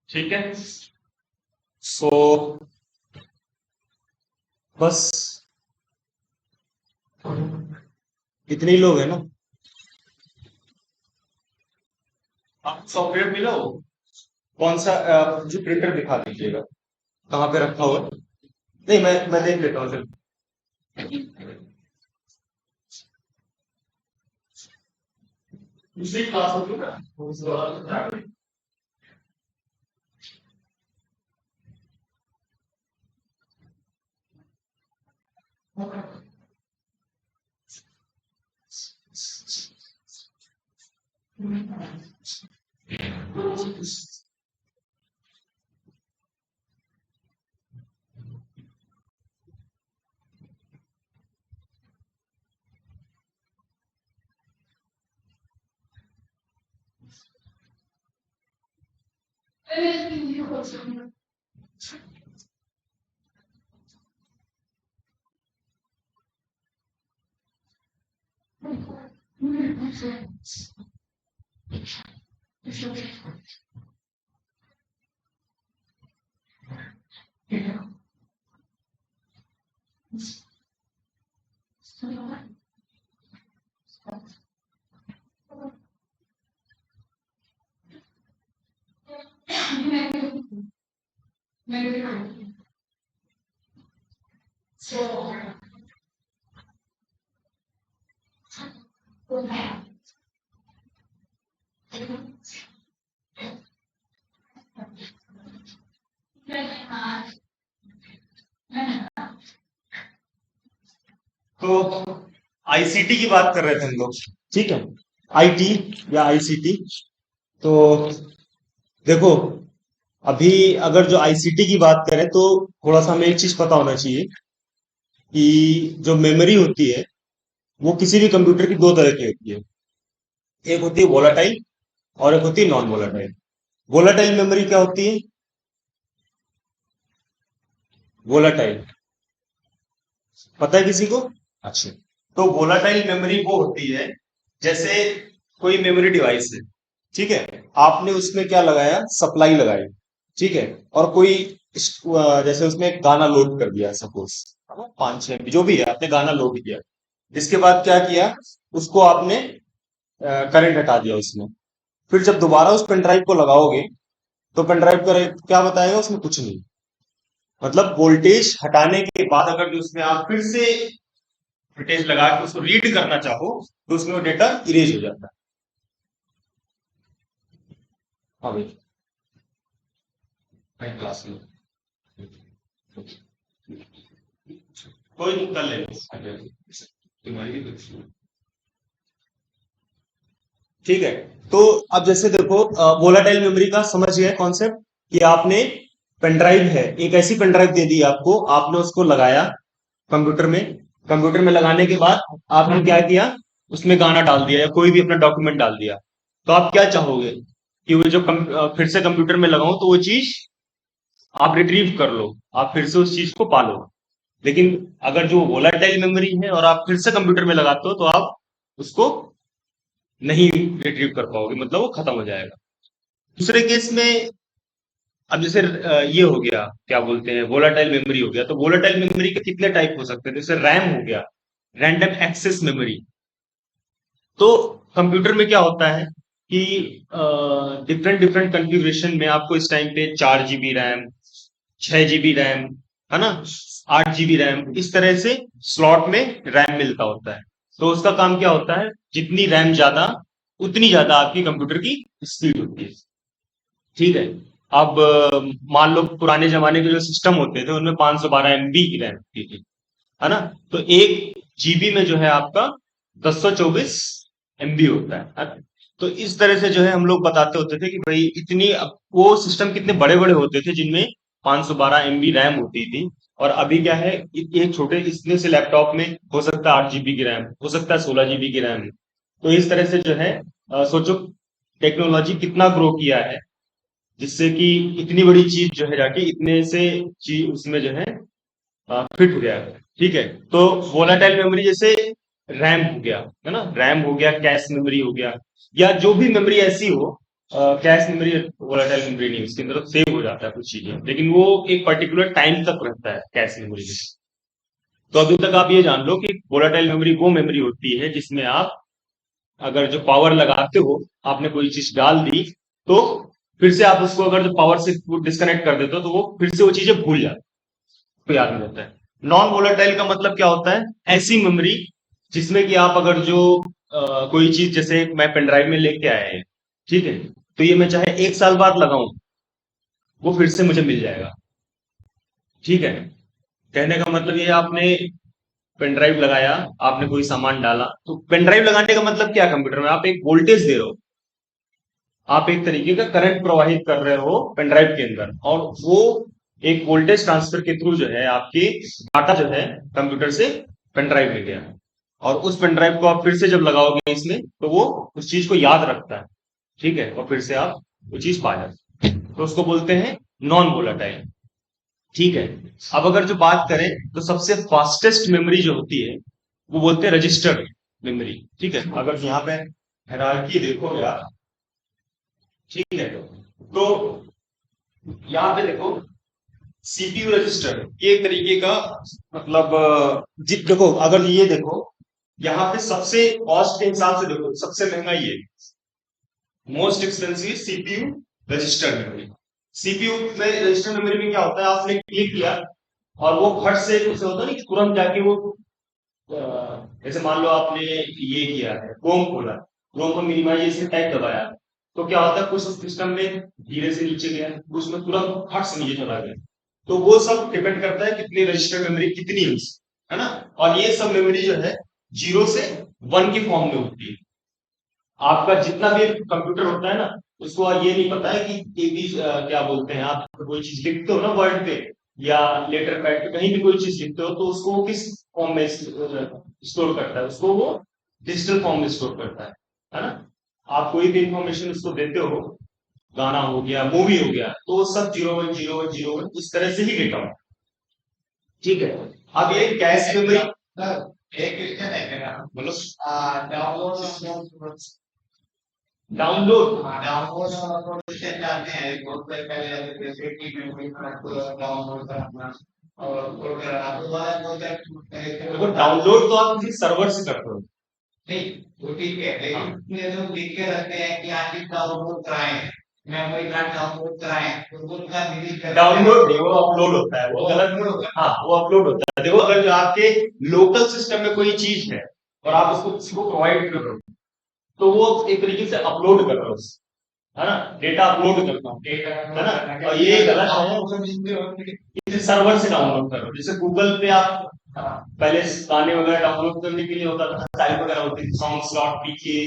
ठीक है। सो बस इतने ही लोग हैं ना। आप सॉफ्टवेयर मिला हो कौन सा जो प्रिंटर दिखा दीजिएगा कहाँ पे रखा हुआ है। नहीं, मैं देख लेता हूँ सिर्फ। दूसरी क्लास होती है ना उस दौरान। तो आईसीटी की बात कर रहे थे हम लोग। ठीक है। आईटी या आईसीटी। तो देखो, अभी अगर जो आईसीटी की बात करें तो थोड़ा सा हमें एक चीज पता होना चाहिए कि जो मेमोरी होती है वो किसी भी कंप्यूटर की दो तरह की होती है। एक होती है वोलाटाइल और एक होती है नॉन वोलाटाइल। वोलाटाइल मेमोरी क्या होती है? वोलाटाइल पता है किसी को? अच्छा। तो वोलाटाइल मेमोरी वो होती है जैसे कोई मेमोरी डिवाइस है। ठीक है। आपने उसमें क्या लगाया? सप्लाई लगाई। ठीक है। और कोई जैसे उसमें एक गाना लोड कर दिया सपोज, 5-6 जो भी है आपने गाना लोड किया। इसके बाद क्या किया? उसको आपने करंट हटा दिया उसमें। फिर जब दोबारा उस पेन ड्राइव को लगाओगे तो पेन ड्राइव का क्या बताएगा? उसमें कुछ नहीं। मतलब वोल्टेज हटाने के बाद अगर जो उसमें आप फिर से वोल्टेज लगा के उसको रीड करना चाहो तो उसमें वो डेटा इरेज हो जाता है। हाँ भाई। क्लास में कोई नहीं, कर ले। ठीक है। तो अब जैसे देखो, वोलाटाइल मेमोरी का समझ गए कॉन्सेप्ट कि आपने पेन ड्राइव है, एक ऐसी पेन ड्राइव दे दी आपको, आपने उसको लगाया कंप्यूटर में। कंप्यूटर में लगाने के बाद आपने क्या किया? उसमें गाना डाल दिया या कोई भी अपना डॉक्यूमेंट डाल दिया। तो आप क्या चाहोगे कि वो जो फिर से कंप्यूटर में लगाऊं तो वो चीज आप रिट्रीव कर लो, आप फिर से उस चीज को पालो। लेकिन अगर जो वोलाटाइल मेमोरी है और आप फिर से कंप्यूटर में लगाते हो तो आप उसको नहीं रिट्रीव कर पाओगे, मतलब वो खत्म हो जाएगा। दूसरे केस में अब जैसे ये हो गया, क्या बोलते हैं, वोलाटाइल मेमोरी हो गया। तो वोलाटाइल मेमोरी के कितने टाइप हो सकते हैं? जैसे रैम हो गया, रैंडम एक्सेस मेमोरी। तो कंप्यूटर में क्या होता है कि डिफरेंट डिफरेंट कॉन्फ़िगरेशन में आपको इस टाइम पे 4 GB रैम, 6 GB रैम, है ना, 8 GB रैम, इस तरह से स्लॉट में रैम मिलता होता है। तो उसका काम क्या होता है? जितनी रैम ज्यादा उतनी ज्यादा आपकी कंप्यूटर की स्पीड होती है। ठीक है। अब मान लो पुराने जमाने के जो सिस्टम होते थे उनमें 512 MB की रैम होती थी, है ना। तो 1 GB में जो है आपका 1024 MB होता है ना? तो इस तरह से जो है हम लोग बताते होते थे कि भाई इतनी, अब वो सिस्टम कितने बड़े बड़े होते थे जिनमें 512 MB रैम होती थी। और अभी क्या है, एक छोटे इतने से लैपटॉप में हो सकता है 8 GB की रैम, हो सकता है 16 GB की रैम। तो इस तरह से जो है सोचो टेक्नोलॉजी कितना ग्रो किया है, जिससे कि इतनी बड़ी चीज जो है जाके इतने से चीज उसमें जो है फिट हो गया है। ठीक है। तो वोलाटाइल मेमोरी जैसे रैम हो गया, है ना, रैम हो गया, कैश मेमोरी हो गया, या जो भी मेमोरी ऐसी हो, कैश मेमोरी वोलाटाइल मेमोरी नहीं, उसके अंदर सेव हो जाता है कुछ चीजें, लेकिन वो एक पर्टिकुलर टाइम तक रहता है कैश मेमोरी में। तो अभी तक आप ये जान लो कि वोलाटाइल मेमोरी वो मेमोरी होती है जिसमें आप अगर जो पावर लगाते हो, आपने कोई चीज डाल दी, तो फिर से आप उसको अगर जो पावर से डिस्कनेक्ट कर देते हो तो वो फिर से वो चीजें भूल जाती है, को याद नहीं रहता है। नॉन वोलेटाइल का मतलब क्या होता है? ऐसी मेमोरी जिसमें कि आप अगर जो कोई चीज, जैसे मैं पेन ड्राइव में लेके आया है, ठीक है, तो ये मैं चाहे 1 साल बाद लगाऊं, वो फिर से मुझे मिल जाएगा। ठीक है। कहने का मतलब ये, आपने पेन ड्राइव लगाया, आपने कोई सामान डाला, तो पेन ड्राइव लगाने का मतलब क्या? कंप्यूटर में आप एक वोल्टेज दे रहे हो, आप एक तरीके का करंट प्रवाहित कर रहे हो पेन ड्राइव के अंदर, और वो एक वोल्टेज ट्रांसफर के थ्रू जो है आपकी डाटा जो है कंप्यूटर से पेन ड्राइव में गया, और उस पेन ड्राइव को आप फिर से जब लगाओगे इसमें, तो वो उस चीज को याद रखता है। ठीक है, और फिर से आप वो चीज पा जाते हैं। तो उसको बोलते हैं नॉन वोलाटाइल। ठीक है। अब अगर जो बात करें, तो सबसे फास्टेस्ट मेमोरी जो होती है, वो बोलते हैं रजिस्टर्ड मेमोरी। ठीक है, अगर यहाँ पे हायरार्की देखोगे आप, ठीक है, तो यहाँ पे देखो, सीपीयू रजिस्टर, ये एक तरीके का मतलब देखो, अगर ये देखो, यहाँ पे सबसे कॉस्ट के हिसाब से देखो, सबसे महंगा ये, most expensive CPU register memory. CPU में रजिस्टर मेमोरी में क्या होता है, आपने क्लिक किया और वो फट से उसे होता है ना कि तुरंत जाके वो जैसे मान लो आपने ये किया है, क्रोम खोला, क्रोम को मिनिमाइज से टैग दबाया, तो क्या होता है, कुछ सिस्टम में धीरे से नीचे गया, कुछ में तुरंत फट से नीचे चला गया। तो वो सब डिपेंड करता है कितनी रजिस्टर मेमोरी कितनी है ना। और ये सब मेमोरी जो है 0 से 1 की फॉर्म में होती है। आपका जितना भी कंप्यूटर होता है ना, उसको ये नहीं पता है कि एबी क्या बोलते हैं, आप कोई चीज लिखते हो ना वर्ड पे या लेटर पैड पे, कहीं भी कोई चीज लिखते हो, तो उसको वो किस फॉर्म में स्टोर करता है? उसको वो डिजिटल फॉर्म में स्टोर करता है ना। आप कोई भी इंफॉर्मेशन उसको देते हो, गाना हो गया, मूवी हो गया, तो वो सब 0 1 0 1 0 1 इस तरह से ही डेटा हो। ठीक है। अब ये कैश मेमोरी, एक क्वेश्चन है मेरा, मतलब डाउनलोड, डाउनलोड, हाँ डाउनलोड और अपलोड से जाते हैं, बहुत पहले जैसे कि मेमोरी कार्ड को डाउनलोड करना और अपलोड करना, तो वाला बोलते हैं देखो, डाउनलोड तो आप किसी सर्वर से करते हो, नहीं वो ठीक है, लेकिन ये लोग लिख के रखते हैं कि आज डाउनलोड कराएं, मेमोरी कार्ड डाउनलोड कराएं, तो वो उनका डिलीट कर, डाउनलोड नहीं, वो अपलोड होता है, वो गलत, हाँ वो अपलोड होता है। देखो, अगर जो आपके लोकल सिस्टम में कोई चीज है और आप उसको किसी को प्रोवाइड कर रहे हो, तो वो एक तरीके से अपलोड कर रहे हो, है ना, डेटा अपलोड करता हूँ, है ना। और ये गलत है, इसे सर्वर से डाउनलोड करो, जैसे गूगल पे आप पहले गाने वगैरह डाउनलोड करने के लिए होता था, साइट वगैरह होती थी, सॉन्ग्स डॉट पीके,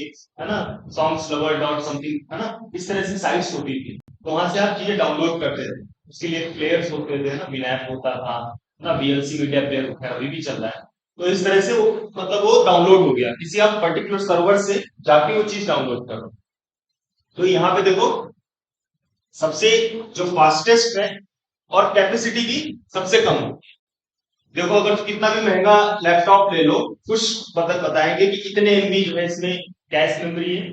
है ना, सॉन्ग्स लवर डॉट समथिंग, है ना, इस तरह से साइट्स होती थी, तो वहां से आप चीजें डाउनलोड करते थे। उसके लिए प्लेयर्स होते थे ना, विनैप होता था ना, वीएलसी मीडिया प्लेयर वगैरह अभी भी चल रहा है। तो इस तरह से वो मतलब वो डाउनलोड हो गया, किसी आप पर्टिकुलर सर्वर से जाके वो चीज डाउनलोड करो। तो यहाँ पे देखो, सबसे जो फास्टेस्ट है और कैपेसिटी भी सबसे कम है। देखो, अगर कितना भी महंगा लैपटॉप ले लो, कुछ बताएंगे कि इतने एमबी जो है इसमें कैश मेमोरी है,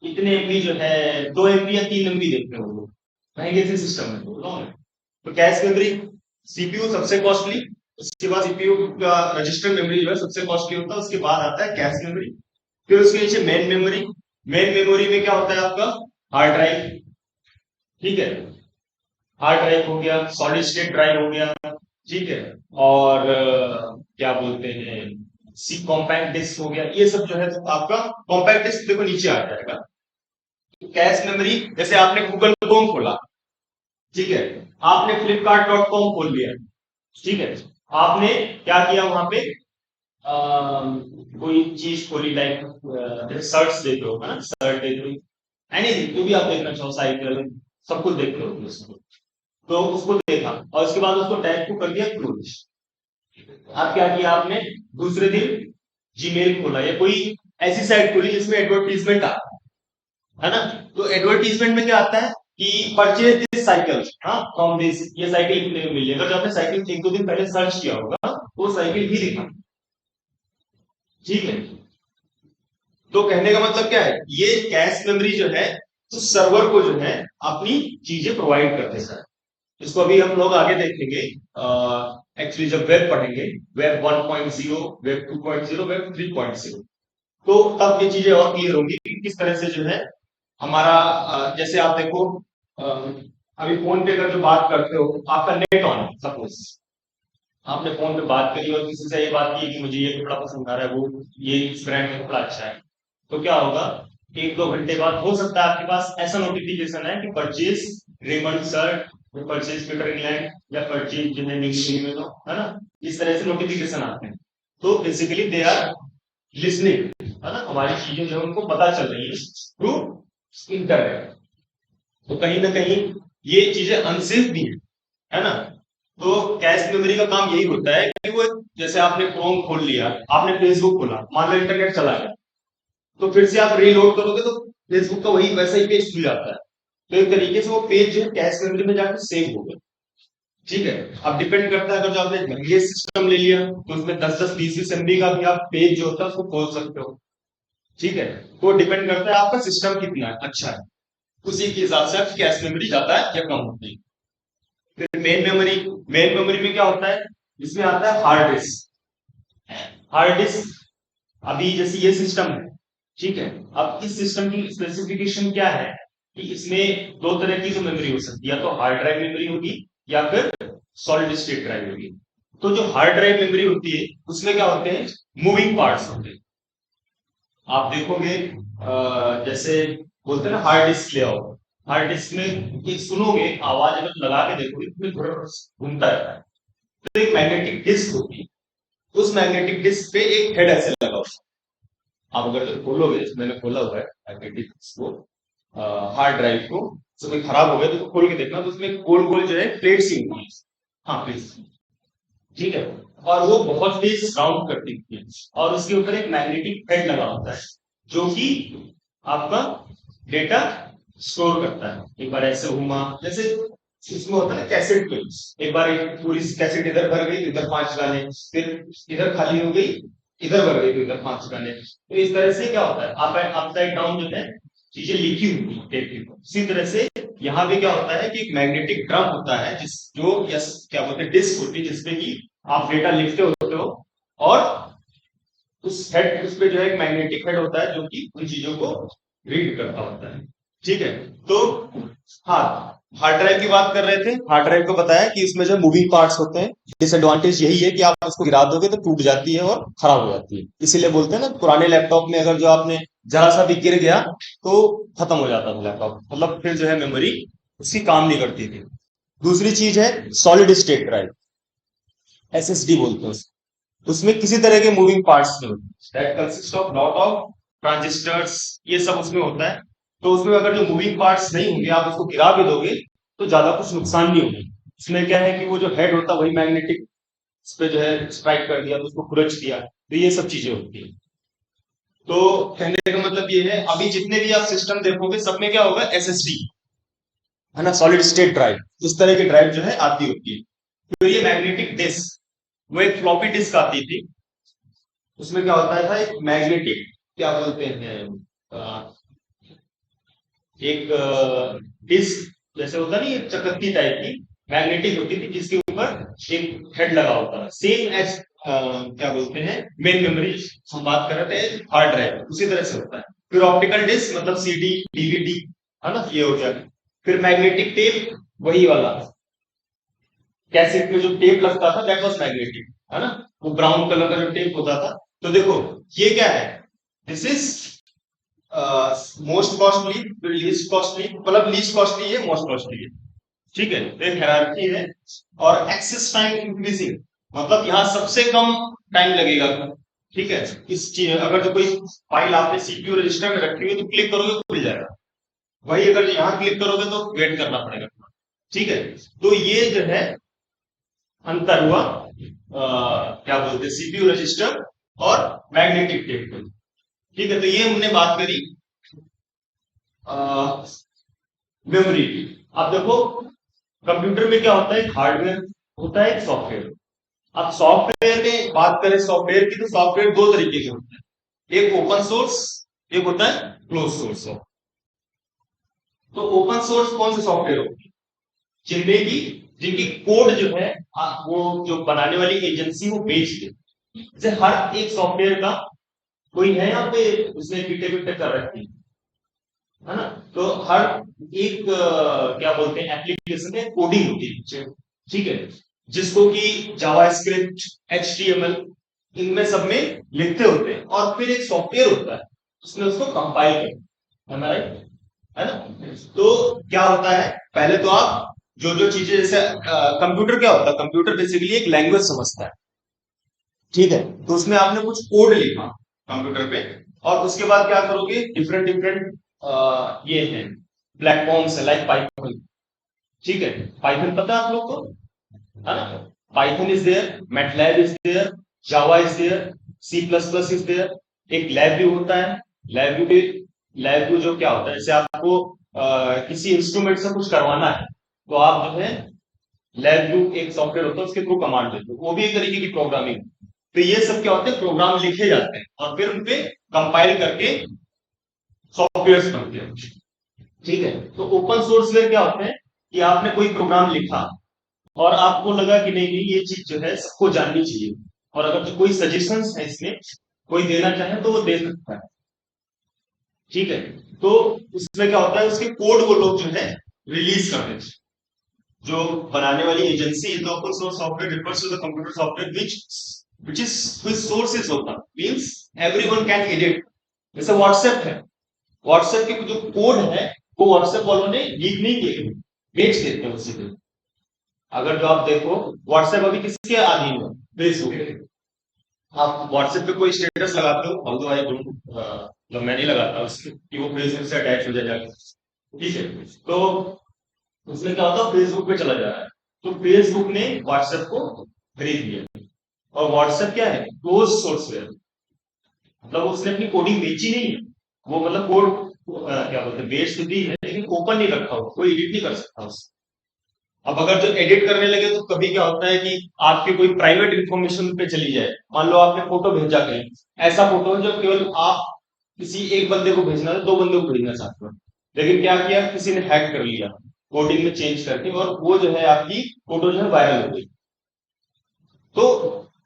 इतने एमबी जो है, 2 MB या 3 MB देखते हो लोग, महंगे से सिस्टम में बोल रहा हूं मैं। तो कैश मेमोरी, सीपीयू सबसे कॉस्टली, उसके बाद सीपीयू का रजिस्टर मेमोरी जो है सबसे कॉस्टली होता है, उसके बाद आता है कैश मेमोरी, फिर उसके नीचे मेन मेमोरी। मेन मेमोरी में क्या होता है आपका? Hard drive. ठीक है, हार्ड ड्राइव हो गया, सॉलिड स्टेट ड्राइव हो गया, ठीक है, और क्या बोलते हैं, सी कॉम्पैक्ट डिस्क हो गया, ये सब जो है तो आपका कॉम्पैक्ट डिस्क देखो नीचे आ जाएगा। कैश मेमोरी, जैसे आपने गूगल क्रोम खोला, ठीक है, आपने flipkart.com खोल लिया, ठीक है, आपने क्या किया वहां पे, कोई चीज खोली, लाइक जैसे सर्च देते हो, है ना, सर्च देते हो, एनीथिंग जो भी आप देखना चाहो, साइकिल, सब कुछ देखते हो उसको। तो उसको देखा और उसके बाद उसको टैग को कर दिया क्लोज। अब क्या किया आपने, दूसरे दिन जीमेल खोला या कोई ऐसी साइट खोली जिसमें एडवर्टीजमेंट आता है ना। तो एडवर्टीजमेंट में क्या आता है कि परचेज दिस साइकिल, हाँ फ्रॉम दिस, ये साइकिल कितने में मिली। अगर जो आपने साइकिल 1 2 दिन पहले सर्च किया होगा, तो वो साइकिल ही दिखाता है। ठीक है, तो कहने का मतलब क्या है, ये कैश मेमोरी जो है तो सर्वर को जो है अपनी चीजें प्रोवाइड करते हैं। इसको अभी हम लोग आगे देखेंगे, एक्चुअली जब वेब पढ़ेंगे, वेब 1.0, वेब 2.0, वेब 3.0, तो तब ये चीजें और क्लियर होंगी कि किस तरह से जो है हमारा जैसे आप देखो, अभी फोन पे अगर जो बात करते हो, आपका नेट ऑन है, सपोज आपने फोन पे बात करी और किसी से ये बात की कि मुझे ये कपड़ा पसंद आ रहा है, वो ये इस ब्रांड का कपड़ा अच्छा है, तो क्या होगा, एक दो घंटे बाद हो सकता है आपके पास ऐसा नोटिफिकेशन है कि purchase Raymond shirt, purchase Peter England, या परचेज जो है में, तो है ना, इस तरह से नोटिफिकेशन आते हैं। तो बेसिकली दे आर लिसनिंग, है ना, हमारी चीजें जो है उनको पता चल रही है थ्रू इंटरनेट। तो कहीं ना कहीं ये चीजें अनसेफ भी है ना। तो कैश मेमोरी का काम यही होता है कि वो, जैसे आपने क्रोम खोल लिया, आपने फेसबुक खोला, मान लो इंटरनेट चला गया, तो फिर से आप रीलोड करोगे तो फेसबुक का वही वैसा ही पेज खुल जाता है। तो एक तरीके से वो पेज जो है कैश मेमोरी में जाकर सेव हो गया। ठीक है, अब डिपेंड करता है, अगर जो आपने महंगे सिस्टम ले लिया तो उसमें 10-10 20-20 MB का भी आप पेज जो होता है उसको खोल सकते हो। ठीक है, तो डिपेंड करता है आपका सिस्टम कितना अच्छा है, उसी के हिसाब से आपकी कैश मेमोरी जाता है या कम होती है। फिर मेन मेमोरी में क्या होता है, इसमें आता है हार्ड डिस्क। हार्ड डिस्क, अभी जैसे ये सिस्टम है, ठीक है, अब इस सिस्टम की स्पेसिफिकेशन क्या है कि इसमें दो तरह की जो मेमोरी हो सकती है, या तो हार्ड ड्राइव मेमोरी होगी या फिर सॉलिड स्टेट ड्राइव होगी। तो जो हार्ड ड्राइव मेमोरी होती है उसमें क्या होते हैं, मूविंग पार्ट्स होते हैं। आप देखोगे जैसे बोलते हैं ना हार्ड डिस्क ले आओ, हार्ड डिस्क में एक सुनोगे आवाज, अगर लगा के देखोगे तो थोड़ा घूमता रहता है। तो एक मैग्नेटिक डिस्क होती है, उस मैग्नेटिक डिस्क पे एक हेड ऐसे लगा होता है। आप अगर तो खोलोगे, जैसे मैंने खोला हुआ है मैग्नेटिक डिस्क को, हार्ड ड्राइव को, तो कोई खराब हो गया तो खोल के देखना, तो उसमें गोल गोल जो है प्लेट सी होती है। हाँ प्लीज, ठीक है, और वो बहुत तेज साउंड करती है, और उसके ऊपर एक मैग्नेटिक हेड लगा होता है जो कि आपका डेटा स्टोर करता है। एक बार ऐसे घूमा, जैसे इसमें होता है कैसेट पे, एक बार एक पूरी कैसेट इधर भर गई तो इधर 5 गाने, फिर इधर खाली हो गई, इधर भर गई तो इधर 5 गाने। तो इस तरह से क्या होता है, अपसाइड डाउन जो है चीजें लिखी होती है टेप के ऊपर। इसी तरह से यहाँ पे क्या होता है कि एक मैग्नेटिक ड्रम होता है, जिस जो यस क्या बोलते हैं डिस्क होती है, जिसपे कि आप डेटा लिखते होते हो, और उस पे जो है एक मैग्नेटिक हेड होता है जो कि उन चीजों को रीड करता होता है। ठीक है, तो हाँ, हार्ड ड्राइव की बात कर रहे थे, हार्ड ड्राइव को बताया कि इसमें जो मूविंग पार्ट्स होते हैं, डिसएडवांटेज यही है कि आप उसको गिरा दोगे तो टूट जाती है और खराब हो जाती है। इसीलिए बोलते हैं ना, पुराने लैपटॉप में अगर जो आपने जरा सा भी गिर गया तो खत्म हो जाता था लैपटॉप, मतलब फिर जो है मेमोरी उसकी काम नहीं करती थी। दूसरी चीज है सॉलिड स्टेट ड्राइव, एसएसडी बोलते हैं उसमें किसी तरह के मूविंग पार्ट्स नहीं होते, that consist of lot of transistors, ये सब उसमें होता है। तो उसमें अगर जो मूविंग पार्ट्स नहीं होंगे, आप उसको गिरा भी दोगे तो ज्यादा कुछ नुकसान नहीं होगा। इसमें क्या है कि वो जो हेड होता है वही मैग्नेटिक इस पे जो है स्ट्राइक कर दिया तो उसको खुरच दिया, तो ये सब चीजें होती है। तो कहने का मतलब ये है, अभी जितने भी आप सिस्टम देखोगे सब में क्या होगा, एसएसडी, है ना, सॉलिड स्टेट ड्राइव, इस तरह की ड्राइव जो है आती होती है। तो ये मैग्नेटिक डिस्क, वो एक फ्लॉपी डिस्क आती थी, उसमें क्या होता था, एक मैग्नेटिक क्या बोलते हैं, एक डिस्क जैसे होता नहीं, एक चकत्ती टाइप की मैग्नेटिक होती थी, जिसके ऊपर एक हेड लगा होता है, सेम एज क्या बोलते हैं मेन मेमोरी, हम बात कर रहे थे हार्ड ड्राइव, उसी तरह से होता है। फिर ऑप्टिकल डिस्क मतलब सीडी डीवीडी, है ना, ये हो गया। फिर मैग्नेटिक टेप, वही वाला कैसेट में जो टेप लगता था दैट वाज मैग्नेटिक, है ना, वो ब्राउन कलर का जो टेप होता था। तो देखो ये क्या है, this is most costly, least costly, मतलब लीस्ट कॉस्टली है, मोस्ट कॉस्टली है। ठीक है, तो एक हायरार्की है। और एक्सेस टाइम इंक्रीजिंग, मतलब यहाँ सबसे कम टाइम लगेगा। ठीक है, इस चीज अगर जो कोई फाइल आपने सीपीयू रजिस्टर में रखी हुई तो क्लिक करोगे तो खुल जाएगा, वही अगर यहाँ क्लिक करोगे तो वेट करना पड़ेगा। ठीक है, तो ये जो है अंतर हुआ क्या बोलते हैं सीपीयू रजिस्टर और मैग्नेटिक टेप। ठीक है, तो ये हमने बात करी मेमोरी की। अब देखो कंप्यूटर में क्या होता है, एक हार्डवेयर होता है, एक सॉफ्टवेयर। अब सॉफ्टवेयर में बात करें सॉफ्टवेयर की, तो सॉफ्टवेयर दो तरीके के होते हैं, एक ओपन सोर्स, एक होता है क्लोज सोर्स। तो ओपन सोर्स कौन से सॉफ्टवेयर होते हैं, जिनमें की जिनकी कोड जो है वो जो बनाने वाली एजेंसी वो बेच दे। जैसे हर एक सॉफ्टवेयर का कोई है यहाँ पे, उसने पीटे पीटे कर रखी है ना, तो हर एक क्या बोलते हैं एप्लीकेशन में कोडिंग होती है नीचे, ठीक है, जिसको कि जावास्क्रिप्ट, एचटीएमएल, इनमें सब में लिखते होते हैं, और फिर एक सॉफ्टवेयर होता है उसने उसको कंपाइल करना है, राइट, है ना। तो क्या होता है, पहले तो आप जो जो चीजें, जैसे कंप्यूटर क्या होता है, कंप्यूटर बेसिकली एक लैंग्वेज समझता है, ठीक है, तो उसमें आपने कुछ कोड लिखा कंप्यूटर पे, और उसके बाद क्या करोगे, डिफरेंट डिफरेंट ये है प्लेटफॉर्म्स है लाइक पाइथन, ठीक है, पाइथन पता है आप लोग को, है ना, Python is there, MATLAB is there, Java is there, C plus plus is there, एक लैब व्यू होता है, लैब व्यू, लैब व्यू जो क्या होता है, जैसे आपको किसी इंस्ट्रूमेंट से कुछ करवाना है, तो आप जो है लैब व्यू एक सॉफ्टवेयर होता है, उसके थ्रू कमांड देते हो, वो भी एक तरीके की प्रोग्रामिंग। तो ये सब क्या होते हैं, प्रोग्राम लिखे जाते हैं और फिर उनपे कंपाइल करके सॉफ्टवेयर बनते हैं, ठीक है। तो ओपन सोर्स में क्या होते हैं कि आपने कोई प्रोग्राम लिखा और आपको लगा कि नहीं नहीं ये चीज जो है सबको जाननी चाहिए, और अगर जो कोई सजेशंस है इसमें कोई देना चाहे तो वो दे सकता है, ठीक है। तो उसमें क्या होता है, उसके कोड वो लोग जो है रिलीज कर देते हैं। जो बनाने वाली agency is open source software refers to the computer software which is which source is open means everyone can edit। जैसे व्हाट्सएप है, व्हाट्सएप के जो कोड है वो व्हाट्सएप वालों ने लीक नहीं किए, बेच देते हैं उसी को। अगर जो आप देखो व्हाट्सएप अभी किसके अधीन है, फेसबुक। आप व्हाट्सएप पे कोई स्टेटस लगाते हो, ऑल्दो आई डोंट, मतलब मैं नहीं लगाता उसके कि वो फेसबुक से अटैच हो जाएगा, ठीक है। तो उसमें क्या होता है, फेसबुक पे चला जा रहा है, तो फेसबुक ने व्हाट्सएप को खरीद लिया, और व्हाट्सएप क्या है, क्लोज सोर्स है, मतलब उसने अपनी कोडिंग बेची नहीं है, वो मतलब कोड क्या बोलते हैं बेच तो दी है, लेकिन ओपन नहीं रखा हुआ, कोई एडिट नहीं कर सकता उससे। अब अगर जो एडिट करने लगे तो कभी क्या होता है कि आपकी कोई प्राइवेट इंफॉर्मेशन पे चली जाए, मान लो आपने फोटो भेजा कहीं, ऐसा फोटो है जो केवल आप किसी एक बंदे को भेजना है, दो बंदे को भेजना चाहते हो, लेकिन क्या किया किसी ने हैक कर लिया कोडिंग में चेंज करके, और वो जो है आपकी फोटो जो है वायरल हो गई। तो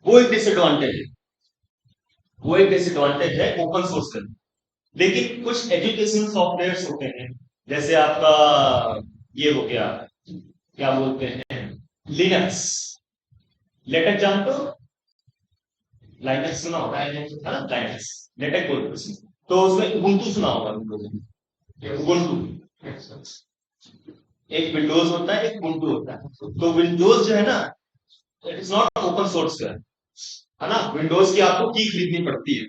वो एक डिसएडवांटेज है, वो एक डिसएडवांटेज है ओपन सोर्स का। लेकिन कुछ एजुकेशन सॉफ्टवेयर होते हैं, जैसे आपका ये हो गया, क्या बोलते हैं, लिनक्स, लेटेक जानते हो, लाइनक्स सुना होगा है ना, लाइनक्स, लेटेक बोलते हैं उसमें। तो उसमें उबुंटू सुना होगा तुम लोगों ने, उबुंटू, एक विंडोज होता है एक उबुंटू होता है। तो विंडोज जो है ना, it is not open source है ना, विंडोज की आपको की खरीदनी पड़ती है।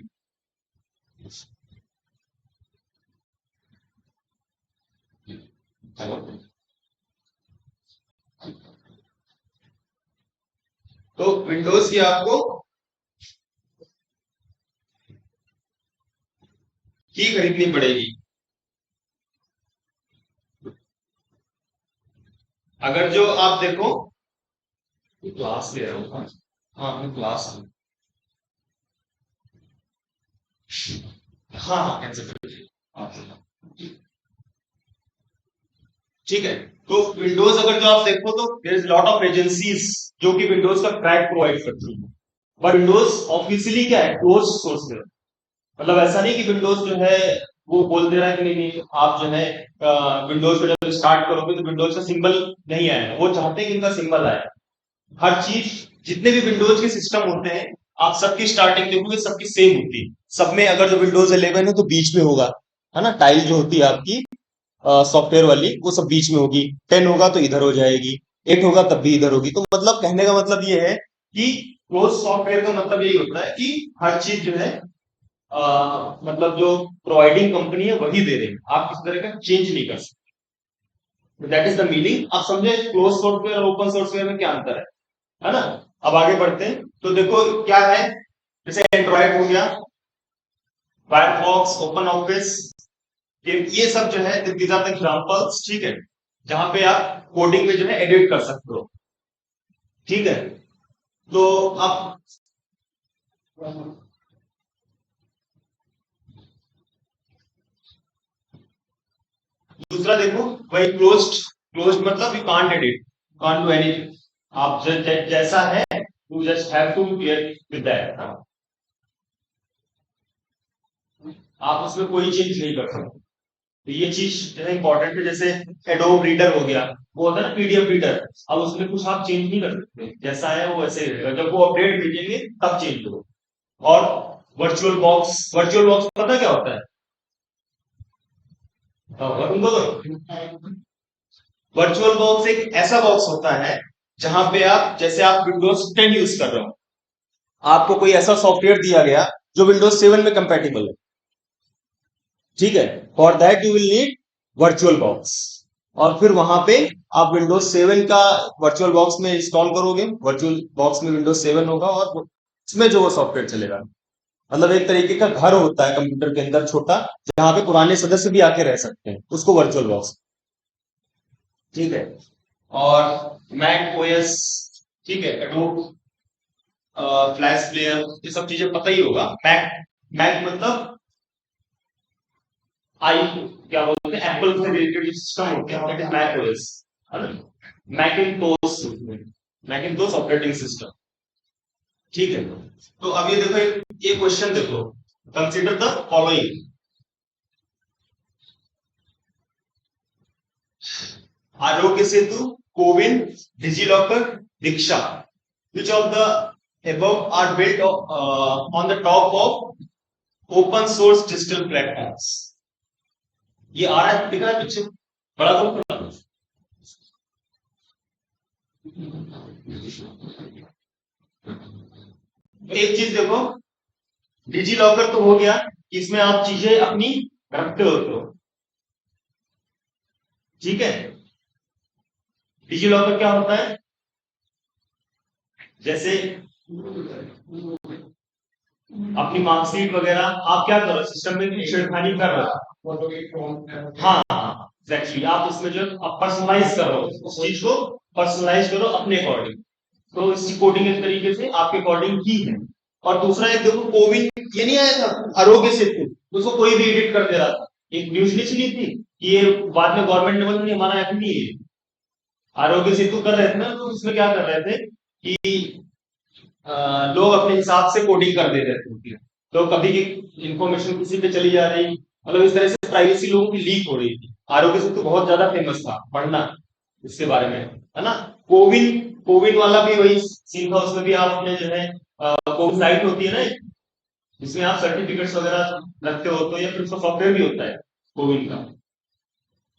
तो विंडोज की आपको की खरीदनी पड़ेगी। अगर जो आप देखो, क्लास ले रहा हूँ, हाँ मैं क्लास, हाँ हाँ कैंसिल कर दीजिए आप, ठीक है। तो विंडोज अगर जो आप देखो तो there is lot of agencies जो कि विंडोज का क्रैक प्रोवाइड करती है, पर विंडोज ऑफिशियली क्या है, क्लोज सोर्स है। मतलब ऐसा नहीं कि विंडोज जो है वो बोल दे रहा है कि नहीं नहीं आप जो है विंडोज पे जब स्टार्ट करोगे तो विंडोज का सिंबल नहीं आएगा, वो चाहते हैं कि इनका सिंबल आए। हर चीज, जितने भी विंडोज के सिस्टम होते हैं, आप सबकी स्टार्टिंग देखोगे सबकी सेम होती है, सब में अगर जो विंडोज 11 है तो बीच में होगा, है ना, टाइल जो होती है आपकी सॉफ्टवेयर वाली वो सब बीच में होगी, 10 होगा तो इधर हो जाएगी, 8 होगा तब भी इधर होगी। तो मतलब कहने का मतलब ये है कि क्लोज सॉफ्टवेयर का मतलब यही होता है कि हर चीज जो है मतलब जो प्रोवाइडिंग कंपनी है वही दे रही है, आप किसी तरह का चेंज नहीं कर सकते। That is the meaning. आप समझे क्लोज सॉफ्टवेयर और ओपन सॉफ्टवेयर में क्या अंतर है ना। अब आगे बढ़ते हैं, तो देखो क्या है, जैसे एंड्रॉइड हो गया, फायरफॉक्स, ओपन ऑफिस, ये सब जो है दीज आर द एग्जांपल्स, ठीक है, जहां पे आप कोडिंग में जो है एडिट कर सकते हो, ठीक है। तो अब दूसरा देखो, वही क्लोज्ड। क्लोज्ड मतलब you can't edit, can't do anything. आप जैसा है you just have to clear with that. आप उसमें कोई चेंज नहीं कर सकते। तो ये चीज जो है इंपॉर्टेंट है। जैसे एडोब रीडर हो गया, वो होता है ना पीडीएफ रीडर। अब उसमें कुछ आप चेंज नहीं कर सकते, जैसा है वो वैसे ही रहेगा। जब वो अपडेट भेजेंगे तब चेंज हो। और वर्चुअल बॉक्स, वर्चुअल बॉक्स पता क्या होता है? तुमको तो वर्चुअल बॉक्स एक ऐसा बॉक्स होता है जहां पे आप, जैसे आप विंडोज 10 यूज कर रहे हो, आपको कोई ऐसा सॉफ्टवेयर दिया गया जो विंडोज 7 में कंपेटिबल है। ठीक है, for that you will need virtual box. और फिर वहां पे आप विंडोज 7 का वर्चुअल बॉक्स में इंस्टॉल करोगे। वर्चुअल बॉक्स में विंडोज 7 होगा और उसमें जो वो सॉफ्टवेयर चलेगा। मतलब एक तरीके का घर होता है कंप्यूटर के अंदर छोटा, जहां पे पुराने सदस्य भी आके रह सकते हैं, उसको वर्चुअल बॉक्स। ठीक है। और मैक ओएस, ठीक है, एडोब फ्लैश प्लेयर, ये सब चीजें पता ही होगा। मैक, मैक मतलब आई, क्या बोलते हैं, एप्पल से रिलेटेड सिस्टम होते हैं, दैट इज मैक ओएस, है ना। Macintosh, Macintosh operating system. ठीक है। तो अब ये देखो, एक ये क्वेश्चन देखो, consider the following. Aarogya Setu, CoWIN, DigiLocker, Diksha, which of the above are built on the top of open source digital platforms? ये आ रहा है, दिख रहा है पीछे, बड़ा तो। एक चीज देखो, डिजी लॉकर तो हो गया, इसमें आप चीजें अपनी रखते हो तो। ठीक है। डिजी लॉकर क्या होता है? जैसे अपनी मार्कशीट वगैरह आप क्या करो, सिस्टम में छेड़खानी कर रहे हो। हाँ हाँ एग्जैक्टली, आप उसमें जो पर्सनलाइज करो, उस चीज को पर्सनलाइज करो अपने अकॉर्डिंग। तो इसकी कोडिंग इस तरीके से आपके अकॉर्डिंग की है। और दूसरा एक देखो, कोविन, ये नहीं आया था आरोग्य सेतु, उसको कोई भी एडिट कर दे रहा था। एक न्यूज नहीं सुनी थी कि ये बाद में गवर्नमेंट ने बोला नहीं, हमारा ऐप नहीं है। आरोग्य सेतु कर रहे थे ना, तो उसमें क्या कर रहे थे कि लोग अपने हिसाब से कोडिंग कर दे रहे थे। तो कभी की इंफॉर्मेशन किसी पे चली जा रही, मतलब इस तरह से प्राइवेसी लोगों की लीक हो रही थी। आरोग्य सेतु बहुत ज्यादा फेमस था, पढ़ना इसके बारे में, है ना। कोविन, कोविन वाला भी वही सीन था। उसमें भी आप अपने जो है कोविन साइट होती है ना, जिसमें आप सर्टिफिकेट्स वगैरह रखते हो, तो या फिर उसका सॉफ्टवेयर भी होता है कोविन का।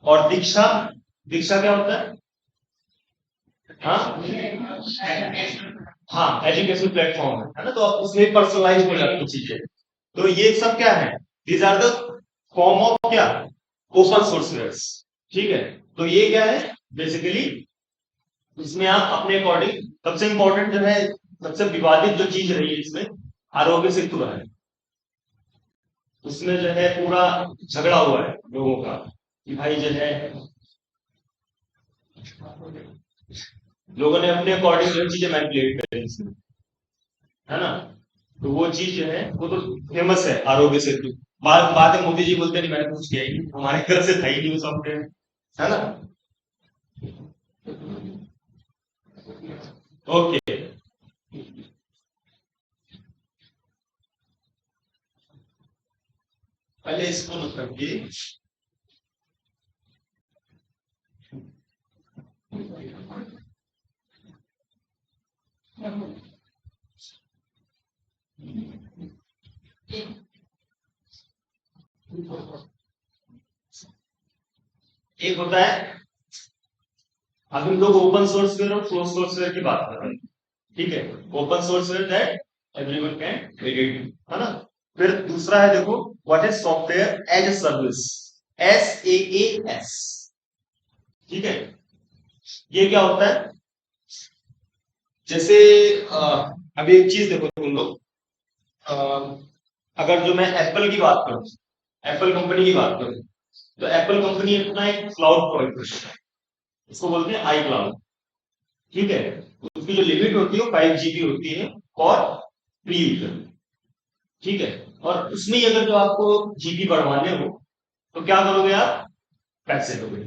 और दीक्षा, दीक्षा क्या होता है? हाँ हाँ, एजुकेशन प्लेटफॉर्म है ना। तो आप उसमें पर्सनलाइज हो जाती चीजें। तो ये सब क्या है? These are the form of क्या, ओपन सोर्स। ठीक है। तो ये क्या है बेसिकली, इसमें आप अपने अकॉर्डिंग, सबसे इंपॉर्टेंट जो है, सबसे विवादित जो चीज रही है इसमें, आरोग्य सेतु है। उसमें जो है पूरा झगड़ा हुआ है लोगों का कि भाई जो है, लोगों ने अपने अकॉर्डिंग जो चीजें मैनिपुलेट करी इसमें, है ना। तो वो चीज जो है वो तो फेमस है आरोग्य सेतु। बात है, मोदी जी बोलते नहीं मैंने कुछ किया ही नहीं, हमारी तरफ से था ही नहीं वो सॉफ्टवेयर, है ना। ओके। पहले इसको मतलब कि एक होता है, अब हम लोग ओपन सोर्सवेयर और क्लोज सोर्सवेयर की बात कर रहे हैं। ठीक है। Open sourceware that everyone can edit, है ना। फिर दूसरा है देखो, what is software as a service, SaaS। ठीक है। ये क्या होता है? जैसे अभी एक चीज देखो तुम लोग, अ, अगर जो मैं एप्पल की बात करूं, एप्पल कंपनी की बात करूं, तो एप्पल कंपनी अपना एक क्लाउड प्रोवाइड करती है, इसको बोलते हैं आई क्लाउड। ठीक है। उसकी जो लिमिट होती है वो 5 GB होती है फॉर फ्री यूजर, ठीक है। और उसमें ही अगर जो आपको जीबी बढ़वाने हो तो क्या करोगे आप, पैसे दोगे।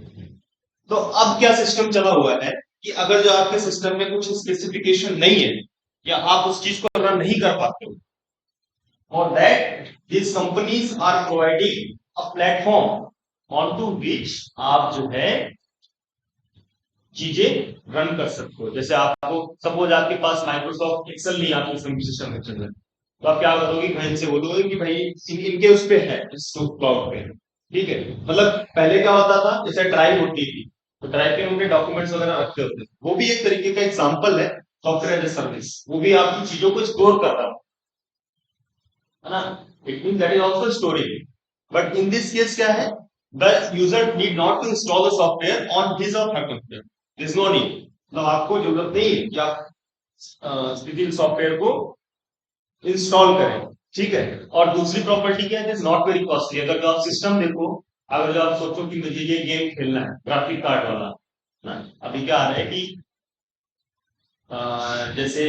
तो अब क्या सिस्टम चला हुआ है कि अगर जो आपके सिस्टम में कुछ स्पेसिफिकेशन नहीं है या आप उस चीज को रन नहीं कर पाते हो, और that these companies are providing a platform onto which आप जो है चीजें रन कर सकते हो। जैसे आपको सपोज आपके पास माइक्रोसॉफ्ट एक्सेल नहीं आपके सिस्टम में चल रहा है, तो आप क्या करोगे, बहन से बोलोगे कि भाई इनके उस पे है, इस क्लाउड पे, ठीक है। मतलब पहले क्या होता था, जैसे ड्राइव होती थी, तो ड्राइव पे उनके डॉक्यूमेंट्स वगैरह रखे होते थे, वो भी एक तरीके का एग्जांपल है सॉफ्टवेयर एज ए सर्विस, वो भी आपकी चीजों को स्टोर कर रहा है ना। It mean that is also storage, but in this case क्या है, the user need not to install the software on his or her computer, this no need, मतलब आपको जरूरत नहीं है कि आप स्थिति सॉफ्टवेयर को इंस्टॉल करें, ठीक है। और दूसरी प्रॉपर्टी क्या है, नॉट वेरी कॉस्टली। अगर जो आप सिस्टम देखो, अगर जो आप सोचो कि मुझे ये गेम खेलना है ग्राफिक कार्ड वाला ना, अभी क्या आ रहा है कि जैसे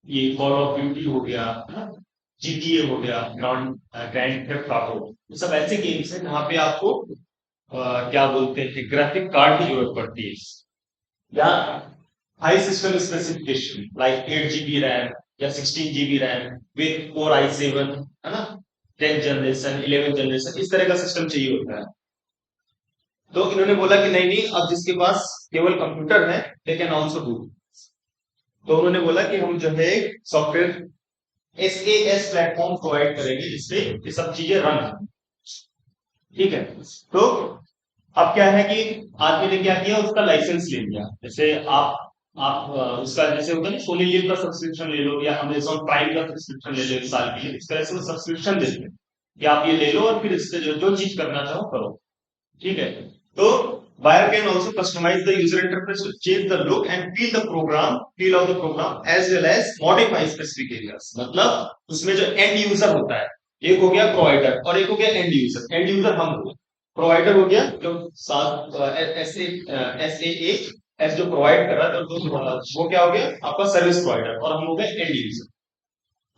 ये कॉल ऑफ ड्यूटी हो गया, जीटीए हो गया, ग्रैंड थेफ्ट ऑटो, ये सब ऐसे गेम्स हैं जहाँ पे आपको क्या बोलते हैं, ग्राफिक कार्ड की जरूरत पड़ती है, या high system specification like 8 GB RAM या 16 GB RAM with core i7, है ना, 10th जनरेशन, 11th जनरेशन, इस तरह का सिस्टम चाहिए होता है। तो इन्होंने बोला कि नहीं नहीं, अब जिसके पास केवल कंप्यूटर है दे कैन ऑल्सो डू। तो उन्होंने बोला कि हम जो है सॉफ्टवेयर एसएएस प्लेटफॉर्म प्रोवाइड करेंगे जिससे ये सब चीजें रन हो, ठीक है। तो अब क्या है कि आदमी ने क्या किया, उसका लाइसेंस ले लिया। जैसे आप उसका जैसे होता है ना, सोनी लिव का सब्सक्रिप्शन ले लो या अमेजोन प्राइम का सब्सक्रिप्शन ले लो एक साल के लिए, इस तरह से वो सब्सक्रिप्शन देते हैं कि आप ये ले लो और फिर इससे जो चीज करना चाहो करो, ठीक है। तो buyer can also customize the user interface to change the look and feel of the program as well as modify specific areas। मतलब उसमें जो एंड यूजर होता है, एक हो गया प्रोवाइडर और एक हो गया एंड यूजर। एंड यूजर हम हो गए, प्रोवाइडर हो गया जो साथ एस ए एस जो प्रोवाइड कर रहा है, तो वो क्या हो गया आपका सर्विस प्रोवाइडर, और हम हो गए एंड यूजर।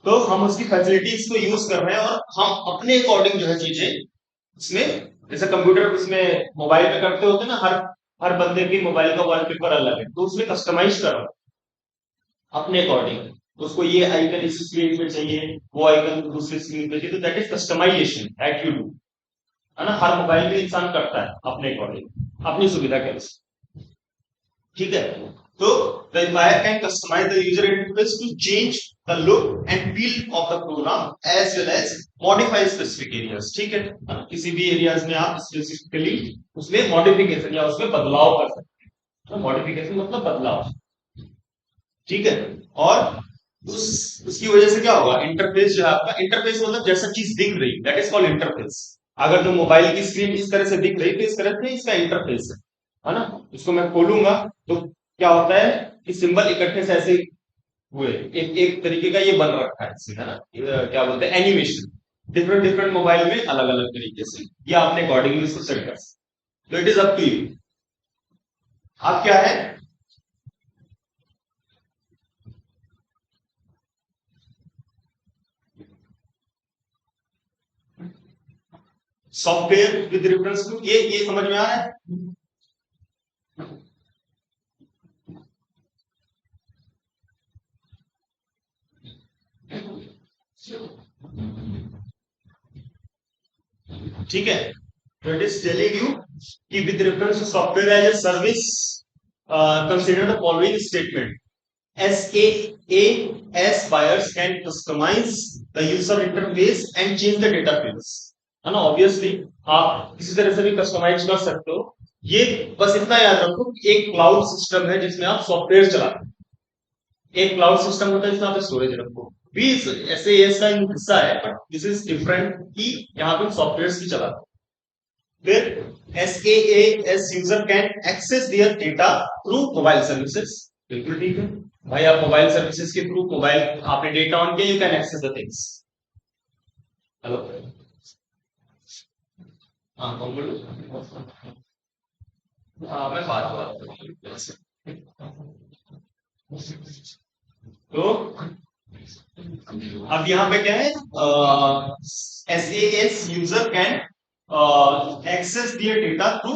तो हम उसकी फैसिलिटीज को यूज कर रहे हैं और हम अपने अकॉर्डिंग जो है चीजें इसमें, जैसे कंप्यूटर इसमें मोबाइल पे करते होते हैं ना, हर हर बंदे की मोबाइल का वॉलपेपर अलग है, तो उसमें कस्टमाइज करो अपने अकॉर्डिंग। उसको ये आइकन इस स्क्रीन पे चाहिए, वो आइकन दूसरी स्क्रीन पे चाहिए, तो that is customisation that you do, है ना। हर मोबाइल में इंसान करता है अपने अकॉर्डिंग, अपनी सुविधा के अनुसार, ठीक है। तो the buyer can customize the user interface to change the look and feel of the program as well as modify specific areas, ठीक है। किसी भी एरियाज में आप स्पेसिफिकली उसमें मॉडिफिकेशन या उसमें बदलाव कर सकते हैं, तो मॉडिफिकेशन मतलब बदलाव, ठीक है। और उसकी वजह से क्या होगा, इंटरफेस जो है आपका, इंटरफेस मतलब जैसा चीज दिख रही, दैट इज कॉल्ड इंटरफेस। अगर जो मोबाइल की स्क्रीन इस तरह से दिख रही तो इस तरह से इसका इंटरफेस है ना। इसको मैं खोलूंगा तो क्या होता है कि सिंबल इकट्ठे से ऐसे हुए, एक एक तरीके का ये बन रखा है इसमें, है ना। क्या बोलते हैं, एनिमेशन, डिफरेंट डिफरेंट मोबाइल में अलग अलग तरीके से, ये आपने अकॉर्डिंगली इसको सेट कर सकते। तो it is up to you, आप क्या है सॉफ्टवेयर विद रेफरेंस टू, ये समझ में आ रहा है। ठीक है, तो इट इज टेलिंग यू कि with reference to software as a service consider the following statement, SaaS buyers can customize the user interface and change the data fields, है ना। ऑब्वियसली आप किसी तरह से भी कस्टमाइज कर सकते हो। ये बस इतना याद रखो कि एक क्लाउड सिस्टम है जिसमें आप सॉफ्टवेयर चलाते हो, एक क्लाउड सिस्टम होता है जिसमें आप स्टोरेज रखो, भी ऐसे इसका एक हिस्सा है, बट दिस इज डिफरेंट कि यहाँ पे सॉफ्टवेयर भी चलाते हो। फिर SaaS user can access their data through mobile services, बिल्कुल ठीक है भाई, आप मोबाइल सर्विसेज के थ्रू, मोबाइल आपने डेटा ऑन किया, you can access the things. Hello, हाँ कौन बोलो, हाँ मैं बात कर रहा हूँ। तो अब यहाँ पे क्या है, SAS user can access their data through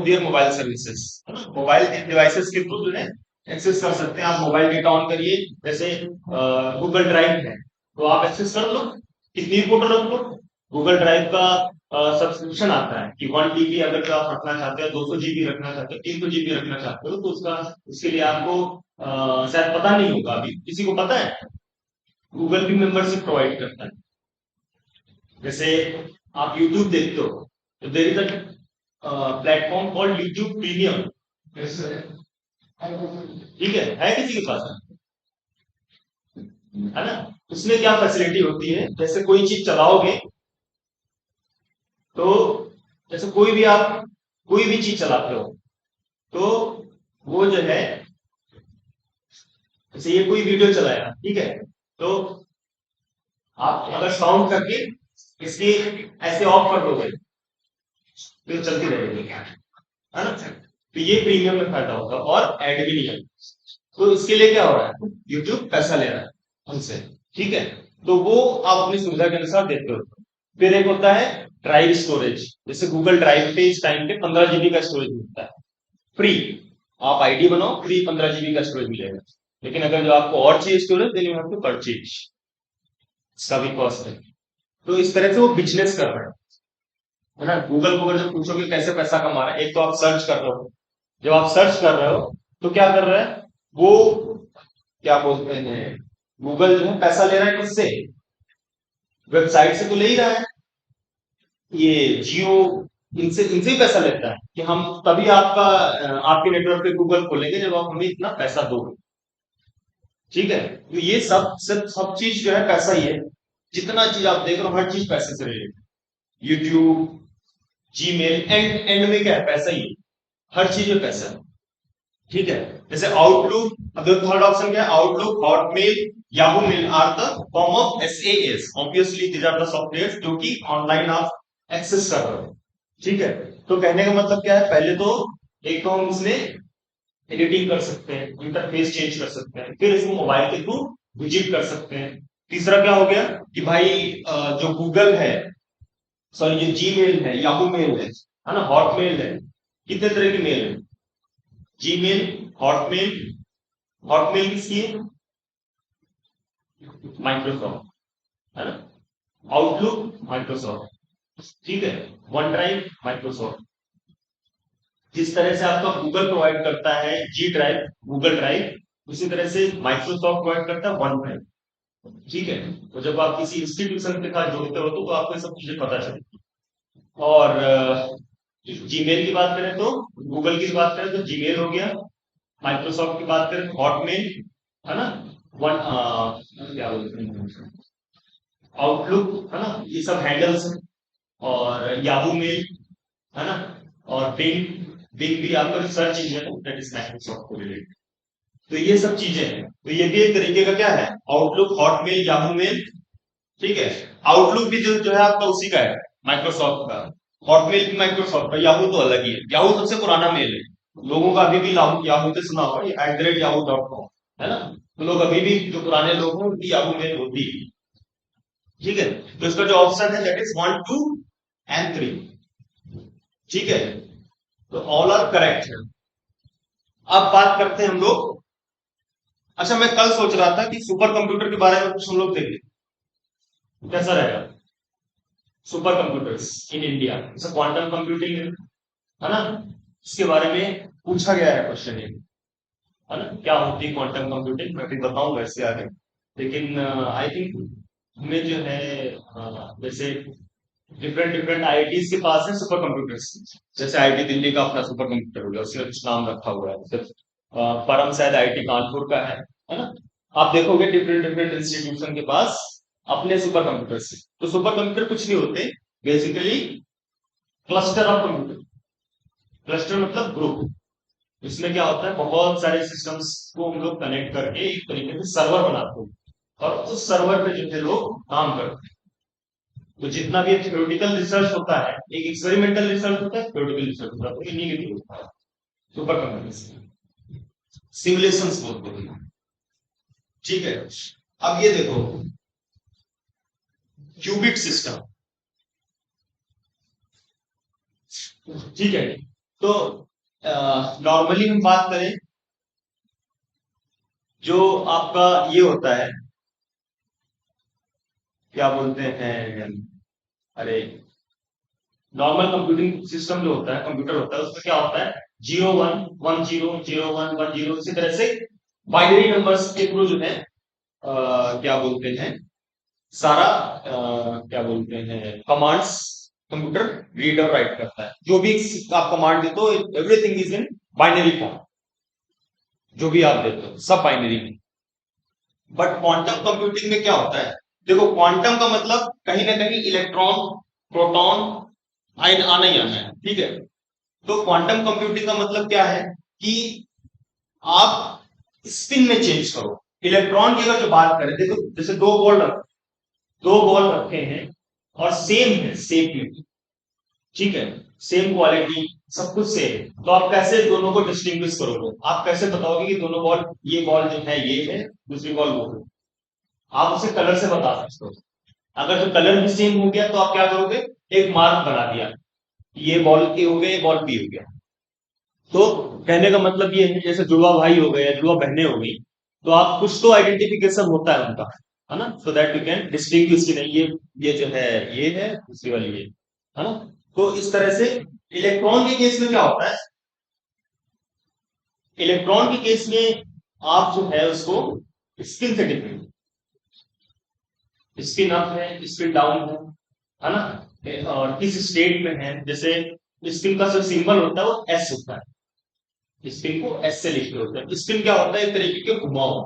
their mobile services, mobile devices के थ्रू जो है एक्सेस कर सकते हैं। आप मोबाइल डेटा ऑन करिए, जैसे गूगल ड्राइव है तो आप एक्सेस कर लो, कितनी फोटो रख लो। गूगल ड्राइव का सब्सक्रिप्शन आता है कि 1 TB अगर जो आप रखना चाहते हो, 200 GB रखना चाहते हो, 300 GB रखना चाहते हो, तो उसका उसके लिए आपको शायद पता नहीं होगा, अभी किसी को पता है? गूगल भी मेंबरशिप प्रोवाइड करता है। जैसे आप यूट्यूब देखते हो तो there is a platform called YouTube premium, ठीक है किसी के पास? है ना? उसमें क्या फैसिलिटी होती है, जैसे कोई चीज चलाओगे तो, जैसे कोई भी चीज चलाते हो तो वो जो है, जैसे ये कोई वीडियो चलाया, ठीक है, तो आप अगर साउंड करके इसकी ऐसे ऑफ कर दोगे तो चलती रहेगी, है ना? तो ये प्रीमियम में फायदा होगा, और एड भी नहीं है। तो इसके लिए क्या हो रहा है, यूट्यूब पैसा ले रहा है हमसे, ठीक है, तो वो आप अपनी सुविधा के अनुसार देते हो। फिर एक होता है ड्राइव स्टोरेज, जैसे गूगल ड्राइव पे इस टाइम पे 15 GB का स्टोरेज मिलता है फ्री। आप आईडी बनाओ, फ्री 15 GB का स्टोरेज मिलेगा। लेकिन अगर जो आपको और चाहिए storage, then you have to purchase, इसका भी कॉस्ट है। तो इस तरह से वो बिजनेस कर रहे हैं, है ना? गूगल को अगर जब पूछोगे कैसे पैसा कमा रहा है, एक तो आप सर्च कर रहे हो, जब आप सर्च कर रहे हो तो क्या कर रहा है वो, क्या बोलते हैं, गूगल जो है पैसा ले रहा है किससे? वेबसाइट से तो ले ही रहा है, ये जियो, इनसे इनसे ही पैसा लेता है कि हम तभी आपके नेटवर्क पे गूगल खोलेंगे जब आप हमें इतना पैसा दोगे, ठीक है। तो ये सब चीज जो है पैसा ही है। जितना चीज आप देख रहे हो हर चीज पैसे से related, YouTube, Gmail, and and में क्या है, पैसा ही है। हर चीज में पैसा है, ठीक है। जैसे आउटलुक, अगर थर्ड ऑप्शन क्या है, Outlook, Hotmail, Yahoo mail are the form of SAS, obviously these are the software जो कि ऑनलाइन आप एक्सेस कर रहे हो, ठीक है। तो कहने का मतलब क्या है, पहले तो एक तो हम इसमें एडिटिंग कर सकते हैं, इंटरफेस चेंज कर सकते हैं, फिर इसको मोबाइल के थ्रू विजिट कर सकते हैं। तीसरा क्या हो गया कि भाई जो गूगल है, सॉरी जो जीमेल है, याहू मेल है ना, हॉटमेल है, कितने तरह की मेल है, जीमेल, हॉटमेल, हॉटमेल किसकी है, माइक्रोसॉफ्ट, है ना, आउटलुक माइक्रोसॉफ्ट, ठीक है, वन ड्राइव माइक्रोसॉफ्ट। जिस तरह से आपका गूगल प्रोवाइड करता है जी ड्राइव, गूगल ड्राइव, उसी तरह से माइक्रोसॉफ्ट प्रोवाइड करता है वन ड्राइव, ठीक है। तो जब आप किसी इंस्टीट्यूशन के साथ जुड़ते हो तो आपको ये सब चीजें पता चलती है। और जीमेल की बात करें तो, गूगल की बात करें तो जीमेल हो गया, माइक्रोसॉफ्ट की बात करें तो हॉटमेल, है ना, वन क्या बोलते हैं, आउटलुक, है ना, ये सब हैंडल्स हैं। और याहू मेल, है ना, और बिंग, बिंग भी आपका सर्च इंजन है, दैट इज माइक्रोसॉफ्ट को रिलेटेड। तो ये सब चीजें हैं, तो ये भी एक तरीके का क्या है, आउटलुक, हॉटमेल, याहू मेल, ठीक है। आउटलुक भी जो है आपका उसी का है, माइक्रोसॉफ्ट का। हॉटमेल भी माइक्रोसॉफ्ट का, याहू तो अलग ही है, याहू सबसे पुराना मेल है। लोगों का अभी भी याहू से सुना होगा, @yahoo.com, है ना। तो लोग अभी भी, जो पुराने लोग हैं उनकी याहू मेल होती है, ठीक है। तो इसका जो ऑप्शन है दैट इज 1, 2 एंड 3, ठीक है। तो ऑल आर करेक्ट है। अब बात करते हैं हम लोग, अच्छा मैं कल सोच रहा था कि सुपर कंप्यूटर के बारे में कुछ हम लोग देखें, कैसा रहेगा? सुपर कंप्यूटर्स इन इंडिया, जैसे क्वांटम कंप्यूटिंग है ना, इसके बारे में पूछा गया है क्वेश्चन, है ना, क्या होती है क्वांटम कंप्यूटिंग, मैं भी बताऊंगा इससे आगे। लेकिन आई थिंक हमें जो है जैसे डिफरेंट डिफरेंट आईआईटीज के पास है सुपर कंप्यूटर्स, जैसे आईआईटी दिल्ली का अपना सुपर कंप्यूटर हो गया, उसका कुछ नाम रखा हुआ है, सिर्फ परम शायद आईआईटी कानपुर का है ना। आप देखोगे डिफरेंट डिफरेंट इंस्टीट्यूशन के पास अपने सुपर कंप्यूटर्स। तो सुपर कंप्यूटर कुछ नहीं होते, basically cluster of computer. Cluster मतलब ग्रुप। इसमें क्या होता है, बहुत सारे सिस्टम्स को हम लोग कनेक्ट करके एक तरीके से सर्वर बनाते हैं, और उस सर्वर पे जो है लोग काम करते हैं। तो जितना भी थ्योरेटिकल रिसर्च होता है, एक एक्सपेरिमेंटल रिसर्च होता है, थ्योरेटिकल रिसर्च होता है, तो इन्हीं के थ्रू होता है सुपर कंप्यूटर्स। सिमुलेशंस बोलते हैं। ठीक है, अब ये देखो क्यूबिक सिस्टम। ठीक है, तो नॉर्मली हम बात करें, जो आपका ये होता है, क्या बोलते हैं, अरे नॉर्मल कंप्यूटिंग सिस्टम जो होता है, कंप्यूटर होता है, उसमें क्या होता है, 0 1 1 0 0 1 1 0, इसी तरह से बाइनरी नंबर्स के थ्रू जो है क्या बोलते हैं, सारा क्या बोलते हैं, कमांड्स कंप्यूटर रीड और राइट करता है। जो भी आप कमांड देते हो, everything is in binary form, जो भी आप देते हो सब बाइनरी में। बट क्वांटम कंप्यूटिंग में क्या होता है, देखो क्वांटम का मतलब कहीं ना कहीं इलेक्ट्रॉन, प्रोटॉन आना ही आना है। ठीक है, तो क्वांटम कंप्यूटिंग का मतलब क्या है कि आप स्पिन में चेंज करो। इलेक्ट्रॉन की अगर जो बात करें, देखो जैसे दो बॉल रखे हैं और सेम है, सेम में, ठीक है, सेम क्वालिटी, सब कुछ सेम है, तो आप कैसे दोनों को डिस्टिंग्विश करोगे, आप कैसे बताओगे कि दोनों बॉल, ये बॉल जो है ये है, दूसरी बॉल वो है, आप उसे कलर से बता सकते हो। अगर जो कलर भी सेम हो गया तो आप क्या करोगे, एक मार्क बना दिया, ये बॉल ए हो गया, ये बॉल बी हो गया। तो कहने का मतलब ये है, जैसे जुड़वा भाई हो गए या जुड़वा बहनें हो गई, तो आप कुछ तो आइडेंटिफिकेशन होता है उनका, है ना, so that you can distinguish की नहीं, ये जो है ये है, दूसरी वाली ये है ना। तो इस तरह से इलेक्ट्रॉन के केस में क्या होता है, इलेक्ट्रॉन के केस में आप जो है उसको स्पिन से डिफरेंट, स्पिन अप है, स्पिन डाउन है ना, और किस स्टेट में है, जैसे स्पिन का जो सिंबल होता है वो एस होता है, स्पिन को एस से लिखते होते हैं। स्पिन क्या होता है, एक तरीके के घुमाव,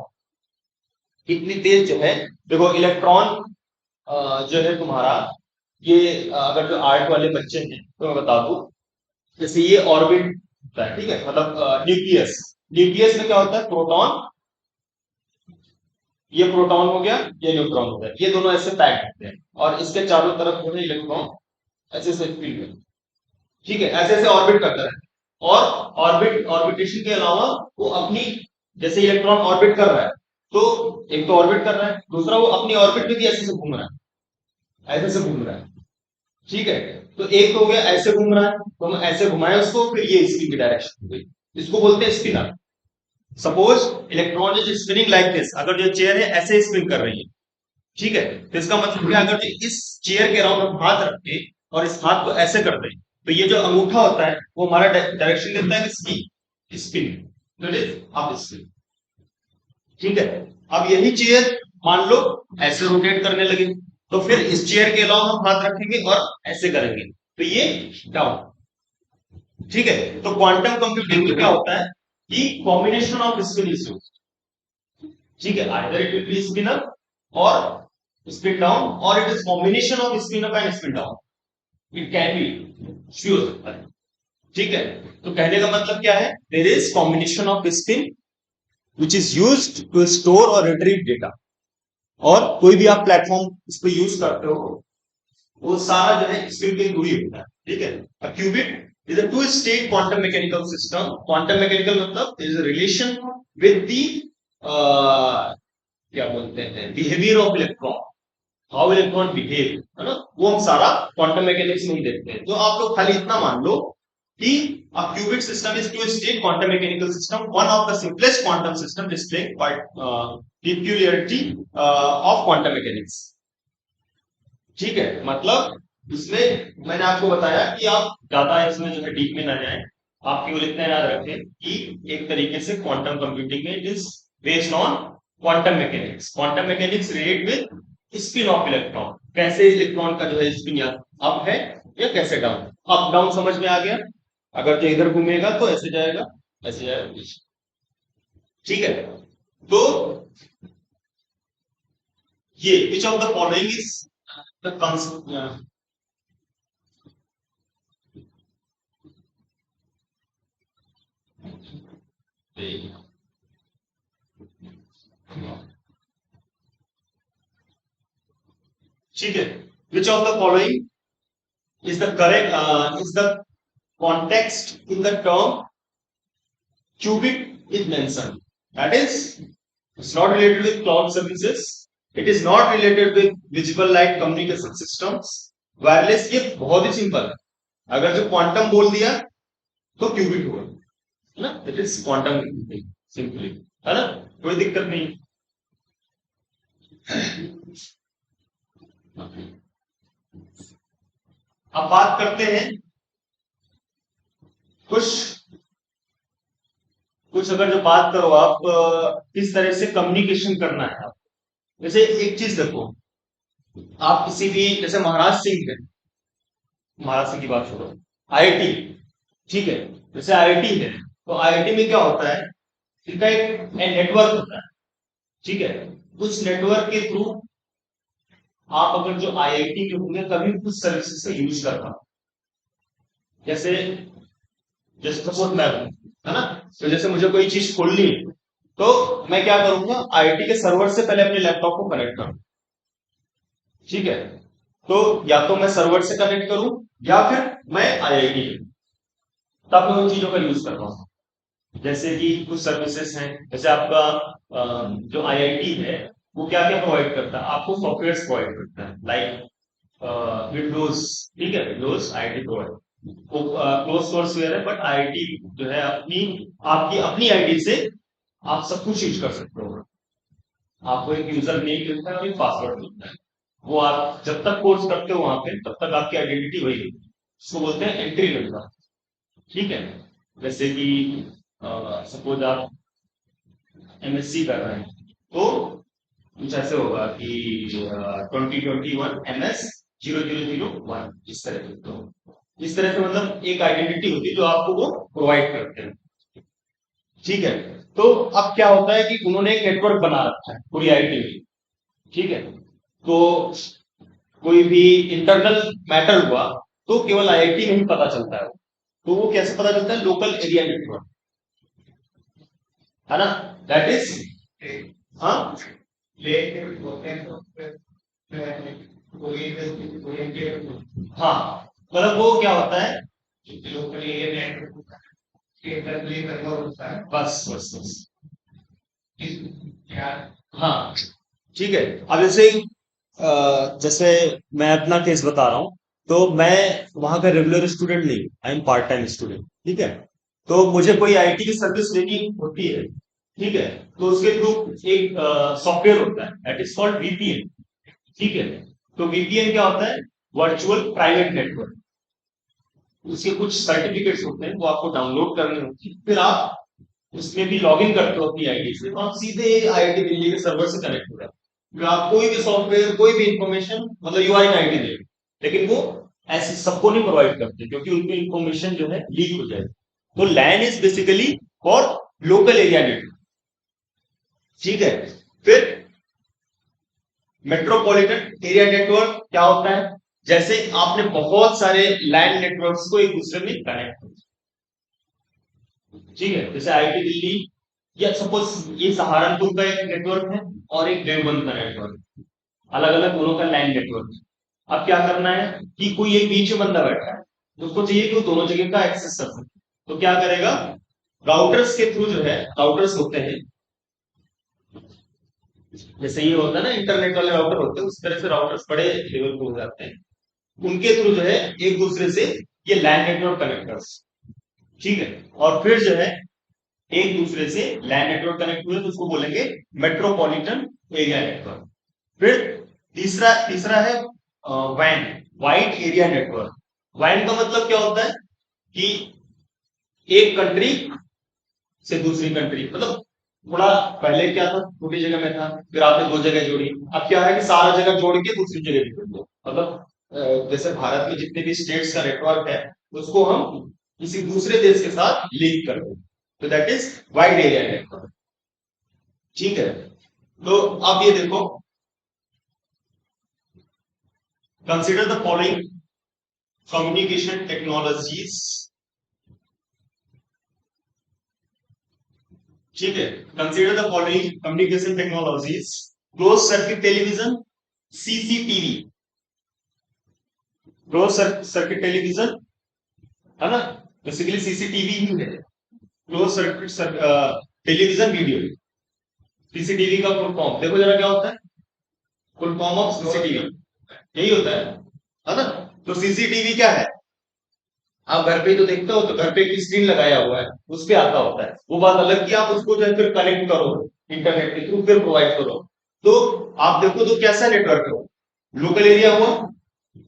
कितनी तेज जो है, देखो इलेक्ट्रॉन जो है तुम्हारा, ये अगर जो आर्ट वाले बच्चे हैं तो मैं बता दूं, जैसे ये ऑर्बिट होता है, ठीक है, मतलब न्यूक्लियस, न्यूक्लियस में क्या होता है, प्रोटॉन, ये प्रोटॉन हो गया, ये न्यूट्रॉन हो गया, ये दोनों ऐसे पैक होते हैं, और इसके चारों तरफ जो है इलेक्ट्रॉन ऐसे ऐसे फील में, ठीक है, ऐसे ऐसे ऑर्बिट करता है। और ऑर्बिटेशन के अलावा वो अपनी, जैसे इलेक्ट्रॉन ऑर्बिट कर रहा है, तो एक तो ऑर्बिट कर रहा है, दूसरा वो अपनी ऑर्बिट में भी ऐसे से घूम रहा है, ऐसे से घूम रहा है। ठीक है, तो एक तो हो गया ऐसे घूम रहा है, तो हम ऐसे घुमाए उसको, फिर ये स्पिन की डायरेक्शन हो गई, इसको बोलते हैं spinner. Suppose electron is spinning like this, अगर जो चेयर है ऐसे स्पिन कर रही है, ठीक है, तो इसका मतलब क्या, अगर जो इस चेयर के अराउंड हम हाथ रखते और इस हाथ को ऐसे कर दें, तो ये जो अंगूठा होता है वो हमारा डायरेक्शन देता है किसकी, स्पिन, आप स्पिन। ठीक है, अब यही चेयर मान लो ऐसे रोटेट करने लगे, तो फिर इस चेयर के अलावा हम हाथ रखेंगे और ऐसे करेंगे, तो ये डाउन। ठीक है, तो क्वांटम कंप्यूटिंग में क्या होता है कि combination of spin is used, ठीक है, either it will be spin up or spin down, or it is combination of spin up and spin down, it can be sure. ठीक है, तो कहने का मतलब क्या है, there is combination of spin which is used to store और retrieve data, और कोई भी आप प्लेटफॉर्म इस पर यूज करते हो, वो सारा जो है स्पिन के थ्रू ही होता है। ठीक है, अ qubit is a two-state quantum mechanical system. Quantum mechanical मतलब is a relation with the क्या बोलते हैं, behavior of electron, how electron behave, है ना, वो हम सारा क्वांटम मैकेनिक्स में ही देखते हैं। तो आप लोग खाली इतना मान लो कि a cubic system is two-state quantum mechanical system, one of the simplest quantum system displaying quite peculiarity of quantum mechanics। ठीक है, मतलब इसमें मैंने आपको बताया कि आप ज्यादा इसमें जो है डीप में ना जाएं, आप केवल इतना याद रखें कि एक तरीके से क्वांटम कंप्यूटिंग में it is based on quantum mechanics. Quantum mechanics relate with spin off electron, कैसे इलेक्ट्रॉन का जो है स्पिन या अप है या कैसे डाउन। अप डाउन समझ में आ गया, अगर जो इधर घूमेगा तो ऐसे जाएगा, ऐसे जाएगा। ठीक है, तो ये which of the following is the concept, ठीक है, which of the following is the correct is the context in the term cubic is mentioned। That is, it's not related with cloud services. It is not related with visible light communication systems. Wireless ये बहुत ही simple है. अगर जो quantum बोल दिया तो qubit हुआ, है ना. इट इज क्वांटम सिंपली, है ना. कोई दिक्कत नहीं. अब बात करते हैं कुछ कुछ अगर जो बात करो आप किस तरह से कम्युनिकेशन करना है. जैसे एक चीज देखो, आप किसी भी जैसे महाराज सिंह है, महाराज सिंह की बात छोड़ो, आईआईटी, ठीक है. जैसे आईआईटी है तो आईआईटी में क्या होता है, इनका एक नेटवर्क होता है, ठीक है. उस नेटवर्क के थ्रू आप अगर जो आईआईटी के होंगे कभी कुछ सर्विसेज का यूज कर पाओ. जैसे जैसे सपोज मैं हूं, है ना. तो जैसे मुझे कोई चीज खोलनी है तो मैं क्या करूंगा, आईआईटी के सर्वर से पहले अपने लैपटॉप को कनेक्ट करूँ, ठीक है. तो या तो मैं सर्वर से कनेक्ट करूं या फिर मैं आईआईटी तब मैं उन चीजों का यूज कर रहा हूँ. जैसे कि कुछ सर्विसेज हैं, जैसे आपका जो आईआईटी है वो क्या क्या प्रोवाइड करता है, आपको सॉफ्टवेयर प्रोवाइड करता है लाइक विंडोज, ठीक है. विंडोज आईआईटी प्रोवाइड, वो क्लोज सोर्सवेयर है, बट आईआईटी जो है अपनी आपकी अपनी आईडी से आप सब कुछ यूज कर सकते हो. आपको एक यूजर नेम मिलता है और एक पासवर्ड मिलता है. वो आप जब तक कोर्स करते हो वहां पे तब तक आपकी आइडेंटिटी वही है. उसको बोलते हैं एंट्री नंबर, ठीक है. जैसे कि सपोज आप एमएससी कर रहे हैं तो कुछ ऐसे होगा कि 2021 MS 0001, इस तरह से. तो इस तरह से मतलब एक आइडेंटिटी होती है जो आपको वो प्रोवाइड करते हैं, ठीक है. तो अब क्या होता है कि उन्होंने एक नेटवर्क बना रखा है पूरी आईटी में, ठीक है. तो कोई भी इंटरनल मैटर हुआ तो केवल आईआईटी में ही पता चलता है. तो वो कैसे पता चलता है, लोकल एरिया नेटवर्क, है ना. दैट इज, हाँ, हाँ, मतलब वो क्या होता है, लोकल एरिया नेटवर्क बस बस बस. हाँ, ठीक है. अब जैसे मैं अपना केस बता रहा हूँ. तो मैं वहां का रेगुलर स्टूडेंट नहीं, I am part time student, ठीक है. तो मुझे कोई आईटी की सर्विस लेनी होती है, ठीक है. तो उसके थ्रू एक सॉफ्टवेयर होता है, दैट इज कॉल्ड वीपीएन, ठीक है. तो वीपीएन क्या होता है, वर्चुअल प्राइवेट नेटवर्क. उसके कुछ सर्टिफिकेट्स होते हैं वो आपको डाउनलोड करने होते हैं, फिर आप उसमें भी लॉग इन करते हो अपनी आईडी से, और आप सीधे आईआईटी दिल्ली के सर्वर से कनेक्ट हो जाते हो. फिर आप कोई भी सॉफ्टवेयर कोई भी इंफॉर्मेशन, मतलब यू आर इन आईटी दे, लेकिन वो ऐसे सबको नहीं प्रोवाइड करते क्योंकि उनकी इंफॉर्मेशन जो है लीक हो जाएगी. तो LAN is basically for local area network, ठीक है. फिर मेट्रोपॉलिटन एरिया नेटवर्क क्या होता है, जैसे आपने बहुत सारे लैंड नेटवर्क्स को एक दूसरे में कनेक्ट कर, ठीक है. जैसे आईआईटी दिल्ली या सपोज ये सहारनपुर का एक नेटवर्क है और एक देवबंद का नेटवर्क, अलग अलग दोनों का लैंड नेटवर्क. अब क्या करना है कि कोई एक बीच में बंदा बैठा है, उसको चाहिए कि वो दोनों जगह का एक्सेस कर सके. तो क्या करेगा, राउटर्स के थ्रू जो है, राउटर्स होते हैं जैसे ये होता है ना इंटरनेट वाले राउटर होते हैं, उस तरह से राउटर्स बड़े लेवल पे हो जाते हैं. उनके थ्रू जो है एक दूसरे से ये लैंड नेटवर्क कनेक्ट कर, ठीक है. और फिर जो है एक दूसरे से लैंड नेटवर्क कनेक्ट हुए तो उसको बोलेंगे मेट्रोपॉलिटन एरिया नेटवर्क. फिर तीसरा तीसरा है वैन, वाइड एरिया नेटवर्क. वैन का मतलब क्या होता है कि एक कंट्री से दूसरी कंट्री, मतलब थोड़ा पहले क्या था, छोटी जगह में था, फिर आपने दो जगह जोड़ी, अब क्या है कि सारा जगह जोड़ के दूसरी जगह भी जोड़ दो. मतलब जैसे भारत में जितने भी स्टेट्स का नेटवर्क है उसको हम किसी दूसरे देश के साथ लिंक कर दो. तो that is wide area network, ठीक है. तो अब ये देखो, consider the following communication technologies, ठीक है. Consider the following communication technologies, close circuit television, CCTV, close circuit television, है ना. बेसिकली सीसीटीवी ही है, close circuit television video, CCTV का फुल फॉर्म देखो जरा क्या होता है, फुल फॉर्म ऑफ सीसीटीवी यही होता है ना। तो सीसीटीवी क्या है, आप घर पे ही तो देखते हो, तो घर पे एक स्क्रीन लगाया हुआ है, उस पे आता होता है। वो बात अलग कि आप उसको जो है फिर कनेक्ट करो इंटरनेट के थ्रू, फिर प्रोवाइड करो। तो आप देखो तो कैसा नेटवर्क है, लोकल एरिया हुआ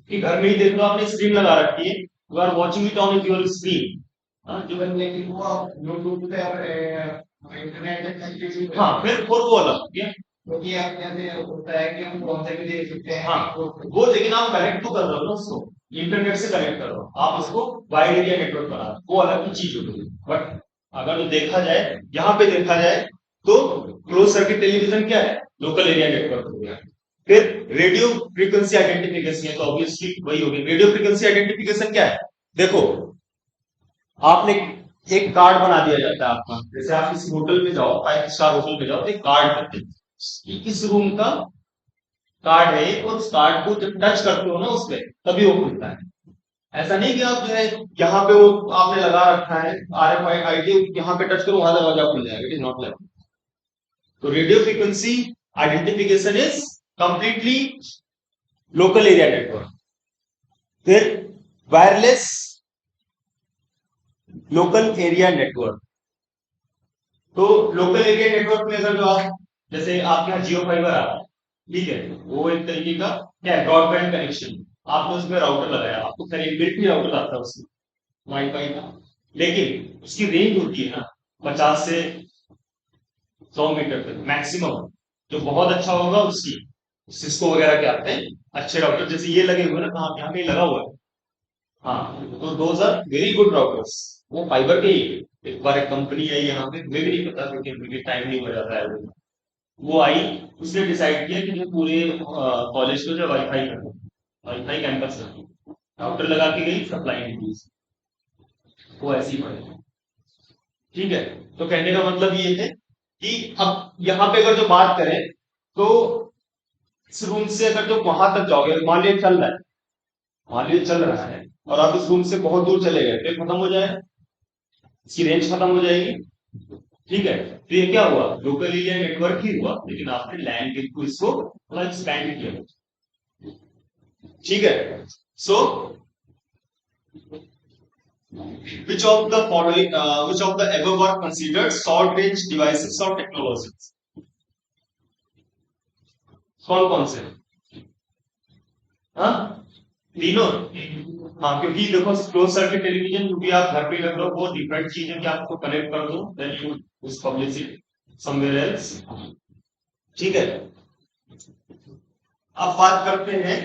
कि घर में ही देख लो आपने स्क्रीन लगा रखी है, you are watching it on your screen. जो है वो यूट्यूब पे इंटरनेट, हाँ फिर वो अलग हो गया, क्योंकि आप जैसे होता है कि हम कौन से भी देख सकते हैं, हाँ वो, लेकिन आप कनेक्ट तो कर रहे हो ना उसको, इंटरनेट से कनेक्ट कर रहे हो आप उसको, वाइड एरिया नेटवर्क बना, वो अलग की चीज होती है। बट अगर तो देखा जाए, यहाँ पे देखा जाए तो क्लोज सर्किट टेलीविजन क्या है, लोकल एरिया नेटवर्क हो गया। फिर रेडियो फ्रीक्वेंसी आइडेंटिफिकेशन है, तो ऑब्वियसली वही होगी। रेडियो फ्रीक्वेंसी आइडेंटिफिकेशन क्या है, देखो आपने एक कार्ड बना दिया जाता है आपका, जैसे आप किसी होटल में जाओ, 5 स्टार होटल में जाओ, एक कार्ड करते हैं कि इस रूम का कार्ड है, और उस कार्ड को जब टच करते हो ना उसमें, तभी वो खुलता है। ऐसा नहीं कि आप जो है यहाँ पे वो आपने लगा रखा है RFID, यहाँ पे टच करो वहां दरवाजा खुल जाएगा, इट इज नॉट लाइक। तो radio frequency identification is completely local area network. फिर वायरलेस लोकल एरिया नेटवर्क, तो लोकल एरिया नेटवर्क में अगर जो आप, जैसे आपके यहाँ जियो फाइबर आ रहा है, ठीक है, वो एक तरीके का क्या है, ब्रॉडबैंड कनेक्शन, आपने उसमें राउटर लगाया, आपको कनेक्टिविटी राउटर आता है उसमें, वाईफाई का, लेकिन उसकी रेंज होती है ना 50 से 100 मीटर तक मैक्सिमम। जो बहुत अच्छा होगा उसकी, सिस्को वगैरह के आते हैं अच्छे राउटर, जैसे ये लगे हुए ना, कहाँ यहाँ पे लगा हुआ है, हाँ, तो those are very good routers, वो फाइबर के ही। एक बार एक कंपनी आई यहाँ पे, मुझे भी नहीं पता क्योंकि मुझे टाइम नहीं हो जाता है, वो आई, उसने डिसाइड किया कि जो पूरे कॉलेज को जो वाईफाई कर, वाईफाई कैंपस कर, राउटर लगा के गई, सप्लाई नहीं दी, वो ऐसी पड़े। ठीक है, तो कहने का मतलब ये है कि अब यहाँ पे अगर जो बात करें, तो इस रूम से अगर जो वहां तक जाओगे, मान लीजिए चल रहा है, मान लीजिए चल रहा है, और आप इस रूम से बहुत दूर चले गए, फिर खत्म हो जाए, इसकी रेंज खत्म हो जाएगी। ठीक है, तो ये क्या हुआ, लोकल एरिया नेटवर्क ही हुआ, लेकिन आपने लैंड के थ्रू इसको थोड़ा एक्सपैंड किया। ठीक है, सो which of the following which of the above are considered short range devices or technologies? कौन कौन से, हाँ तीनों, हाँ क्योंकि देखो क्लोज सर्किट टेलीविजन जो भी आप घर पे लग रहे हो, वो डिफरेंट चीज है कि आपको कनेक्ट कर दो, देन यू उस पब्लिसिटी समवेयर एल्स। ठीक है, अब बात करते हैं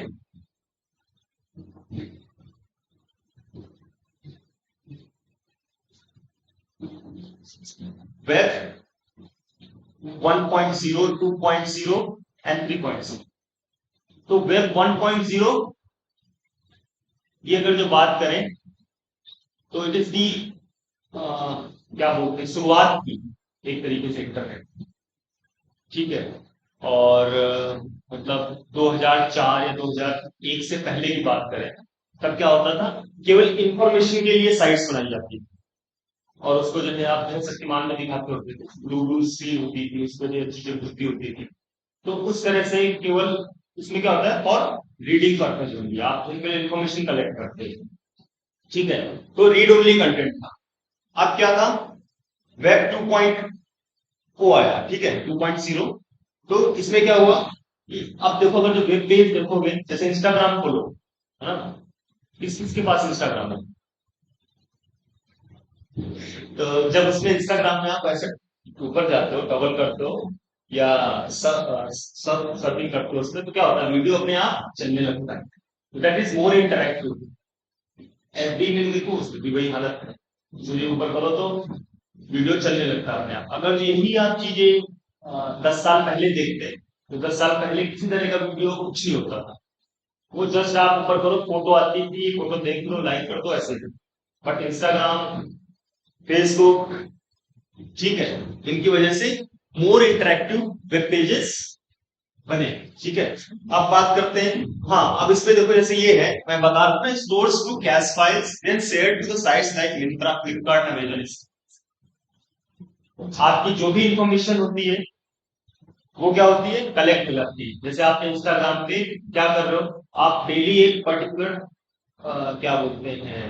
वेब 1.0, 2.0 एंड 3.0। तो वेब 1.0 ये अगर जो बात करें, तो इट इज दी क्या बोलते हैं, शुरुआत की एक तरीके से इंटरनेट। ठीक है, और मतलब 2004 या 2001 से पहले की बात करें, तब क्या होता था, केवल इंफॉर्मेशन के लिए साइट्स बनाई जाती थी, और उसको जो है आप जो है शक्तिमान में दिखाते होते थे, ब्लू ब्लू स्क्रीन होती थी, उसको जो चीजें घुसती होती थी। तो उस तरह से केवल इसमें क्या होता है, और रीडिंग पर्पज होगी, आप केवल इंफॉर्मेशन कलेक्ट करते हैं। ठीक है, तो रीड ओनली कंटेंट था। अब क्या था, वेब 2.0 आया, ठीक है 2.0। तो इसमें क्या हुआ, अब देखो अगर जो वेब पेज देखोगे, जैसे इंस्टाग्राम खोलो, है ना, किसके पास इंस्टाग्राम है, तो जब उसमें इंस्टाग्राम में आप ऐसे ऊपर जाते हो, डबल करते हो, या सब सब सर्फिंग करते हो उसमें, तो क्या होता है, वीडियो अपने आप चलने लगता है, that is more interactive. FB में देखो उसकी भी वही हालत है, सूर्य ऊपर करो तो वीडियो चलने लगता है अपने आप। अगर यही आप चीजें 10 साल पहले देखते, तो 10 साल पहले किसी तरह का वीडियो कुछ नहीं होता था, वो जस्ट आप ऊपर करो, फोटो आती थी, फोटो देख लो, लाइक कर दो, ऐसे। बट इंस्टाग्राम, फेसबुक, ठीक है, इनकी वजह से मोर इंटरेक्टिव वेब पेजेस बने। ठीक है, अब बात करते हैं, हाँ अब इस पे देखो, जैसे ये है, मैं बता रहा हूँ, stores to cache files then shared to the sites like Myntra, Flipkart, Amazon. आपकी जो भी इंफॉर्मेशन होती है, वो क्या होती है, कलेक्ट करती है। जैसे आप इंस्टाग्राम पे क्या कर रहे हो, आप डेली एक पर्टिकुलर क्या बोलते हैं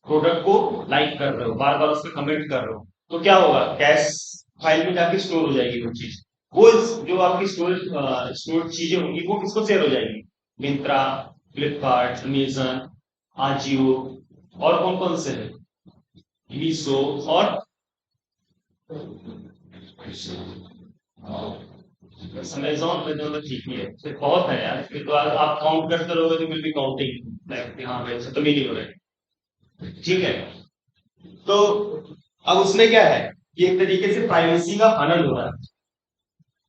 प्रोडक्ट को लाइक कर रहे हो, बार बार उस पर कमेंट कर रहे हो, तो क्या होगा, कैश फाइल में जाके स्टोर हो जाएगी वो चीज। वो जो आपकी स्टोर चीजें होंगी वो किसको शेयर हो जाएगी, मिंत्रा, फ्लिपकार्ट, अमेजन, आजियो, और कौन कौन से है, मीशो, और अमेजोन में तो ठीक ही है, फिर बहुत है यार, फिर तो आप काउंट करते रहोगे तो विल बी काउंटिंग, हाँ भाई खत्म ही नहीं हो रहा है। ठीक है, तो अब उसमें क्या है कि एक तरीके से प्राइवेसी का हनन हो रहा है।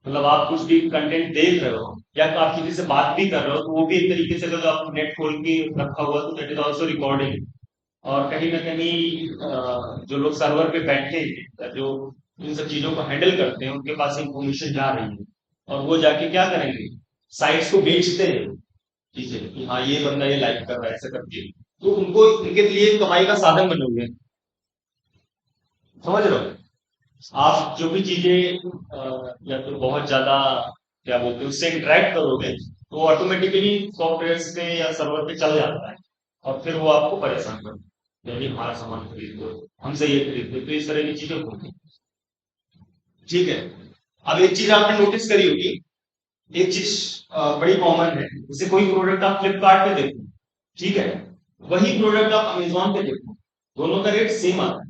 मतलब आप कुछ भी कंटेंट देख रहे हो या तो आप किसी से बात भी कर रहे हो, तो वो भी एक तरीके से, अगर आप नेट खोल के रखा हुआ तो दैट इज ऑल्सो रिकॉर्डिंग। और कहीं ना कहीं जो लोग सर्वर पे बैठे हैं, जो इन सब चीजों को हैंडल करते हैं, उनके पास इंफॉर्मेशन जा रही है, और वो जाके क्या करेंगे, साइट्स को बेचते हैं चीजें कि हाँ ये बंदा ये लाइक कर रहा है ऐसा करके, तो उनको इनके लिए कमाई का साधन बने हुए हैं। समझ रहे हो, आप जो भी चीजें या तो बहुत ज्यादा क्या बोलते हैं उससे इंटरेक्ट करोगे, तो ऑटोमेटिकली सॉफ्टवेयर पे या सर्वर पे चल जाता है, और फिर वो आपको परेशान करता है, यानी हमारा सामान खरीद लो, हमसे ये खरीद लो, तो इस तरह की चीजें होती हैं। ठीक है, अब एक चीज आपने नोटिस करी होगी, एक चीज बड़ी कॉमन है, जैसे कोई प्रोडक्ट आप फ्लिपकार्ट पे देखो, ठीक है, वही प्रोडक्ट आप अमेजोन पे देखो, दोनों का रेट सेम आता है,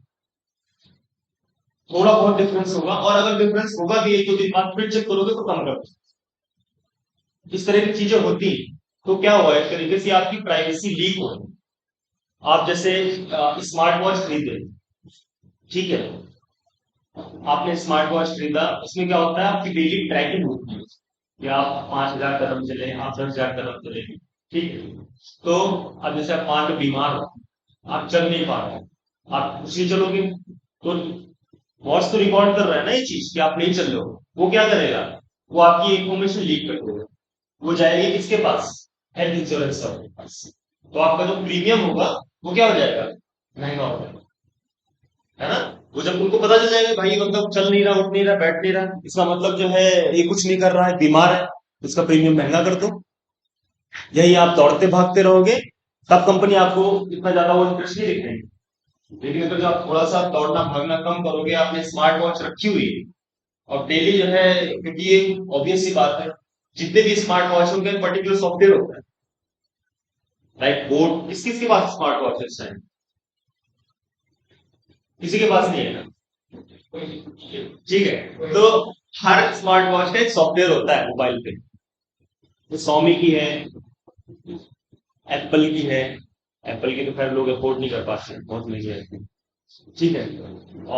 थोड़ा बहुत डिफरेंस होगा, और अगर डिफरेंस होगा भी एक दो दिन बाद फिर चेक करोगे तो कम कर, इस तरह की चीजें होती हैं। तो क्या हुआ, एक तरीके से आपकी प्राइवेसी लीक हो रही। आप जैसे स्मार्ट वॉच खरीदे, ठीक है, आपने स्मार्ट वॉच खरीदा, उसमें क्या होता है, आपकी डेली ट्रैकिंग होती है कि आप 5,000 कदम चले, आप 10,000 कदम चले, ठीक है। तो अब जैसे आप मान लो बीमार हो, आप चल नहीं पा रहे, आप कुछ नहीं चलोगे, तो वॉच तो रिकॉर्ड कर रहा है ना ये चीज कि आप नहीं चल रहे हो, वो क्या करेगा, वो आपकी इंफॉर्मेशन लीक कर देगा, वो जाएगी किसके पास, हेल्थ इंश्योरेंस के पास, तो आपका जो प्रीमियम होगा वो क्या हो जाएगा, महंगा हो जाएगा, है ना। वो जब उनको पता चल जाएगा भाई ये बंदा चल नहीं रहा, उठ नहीं रहा, बैठ नहीं रहा, इसका मतलब जो है ये कुछ नहीं कर रहा है, बीमार है, इसका प्रीमियम महंगा कर दो। यही आप दौड़ते भागते रहोगे, तब कंपनी आपको इतना ज्यादा वो इंटरेस्ट नहीं दिखेगी। लेकिन अगर जो आप थोड़ा सा दौड़ना भागना कम करोगे, आपने स्मार्ट वॉच रखी हुई है, और डेली जो है, क्योंकि ये ऑब्वियस सी बात है, जितने भी स्मार्ट वॉच होंगे पर्टिकुलर सॉफ्टवेयर होता है, लाइक बोट, किस किस के पास स्मार्ट वॉच है इस टाइम, किसी के पास नहीं है ना, ठीक है। तो हर स्मार्ट वॉच का एक सॉफ्टवेयर होता है मोबाइल पे, तो Xiaomi की है, एप्पल की है, एप्पल की तो खैर लोग अफोर्ड नहीं कर पाते, बहुत महंगी है, ठीक है।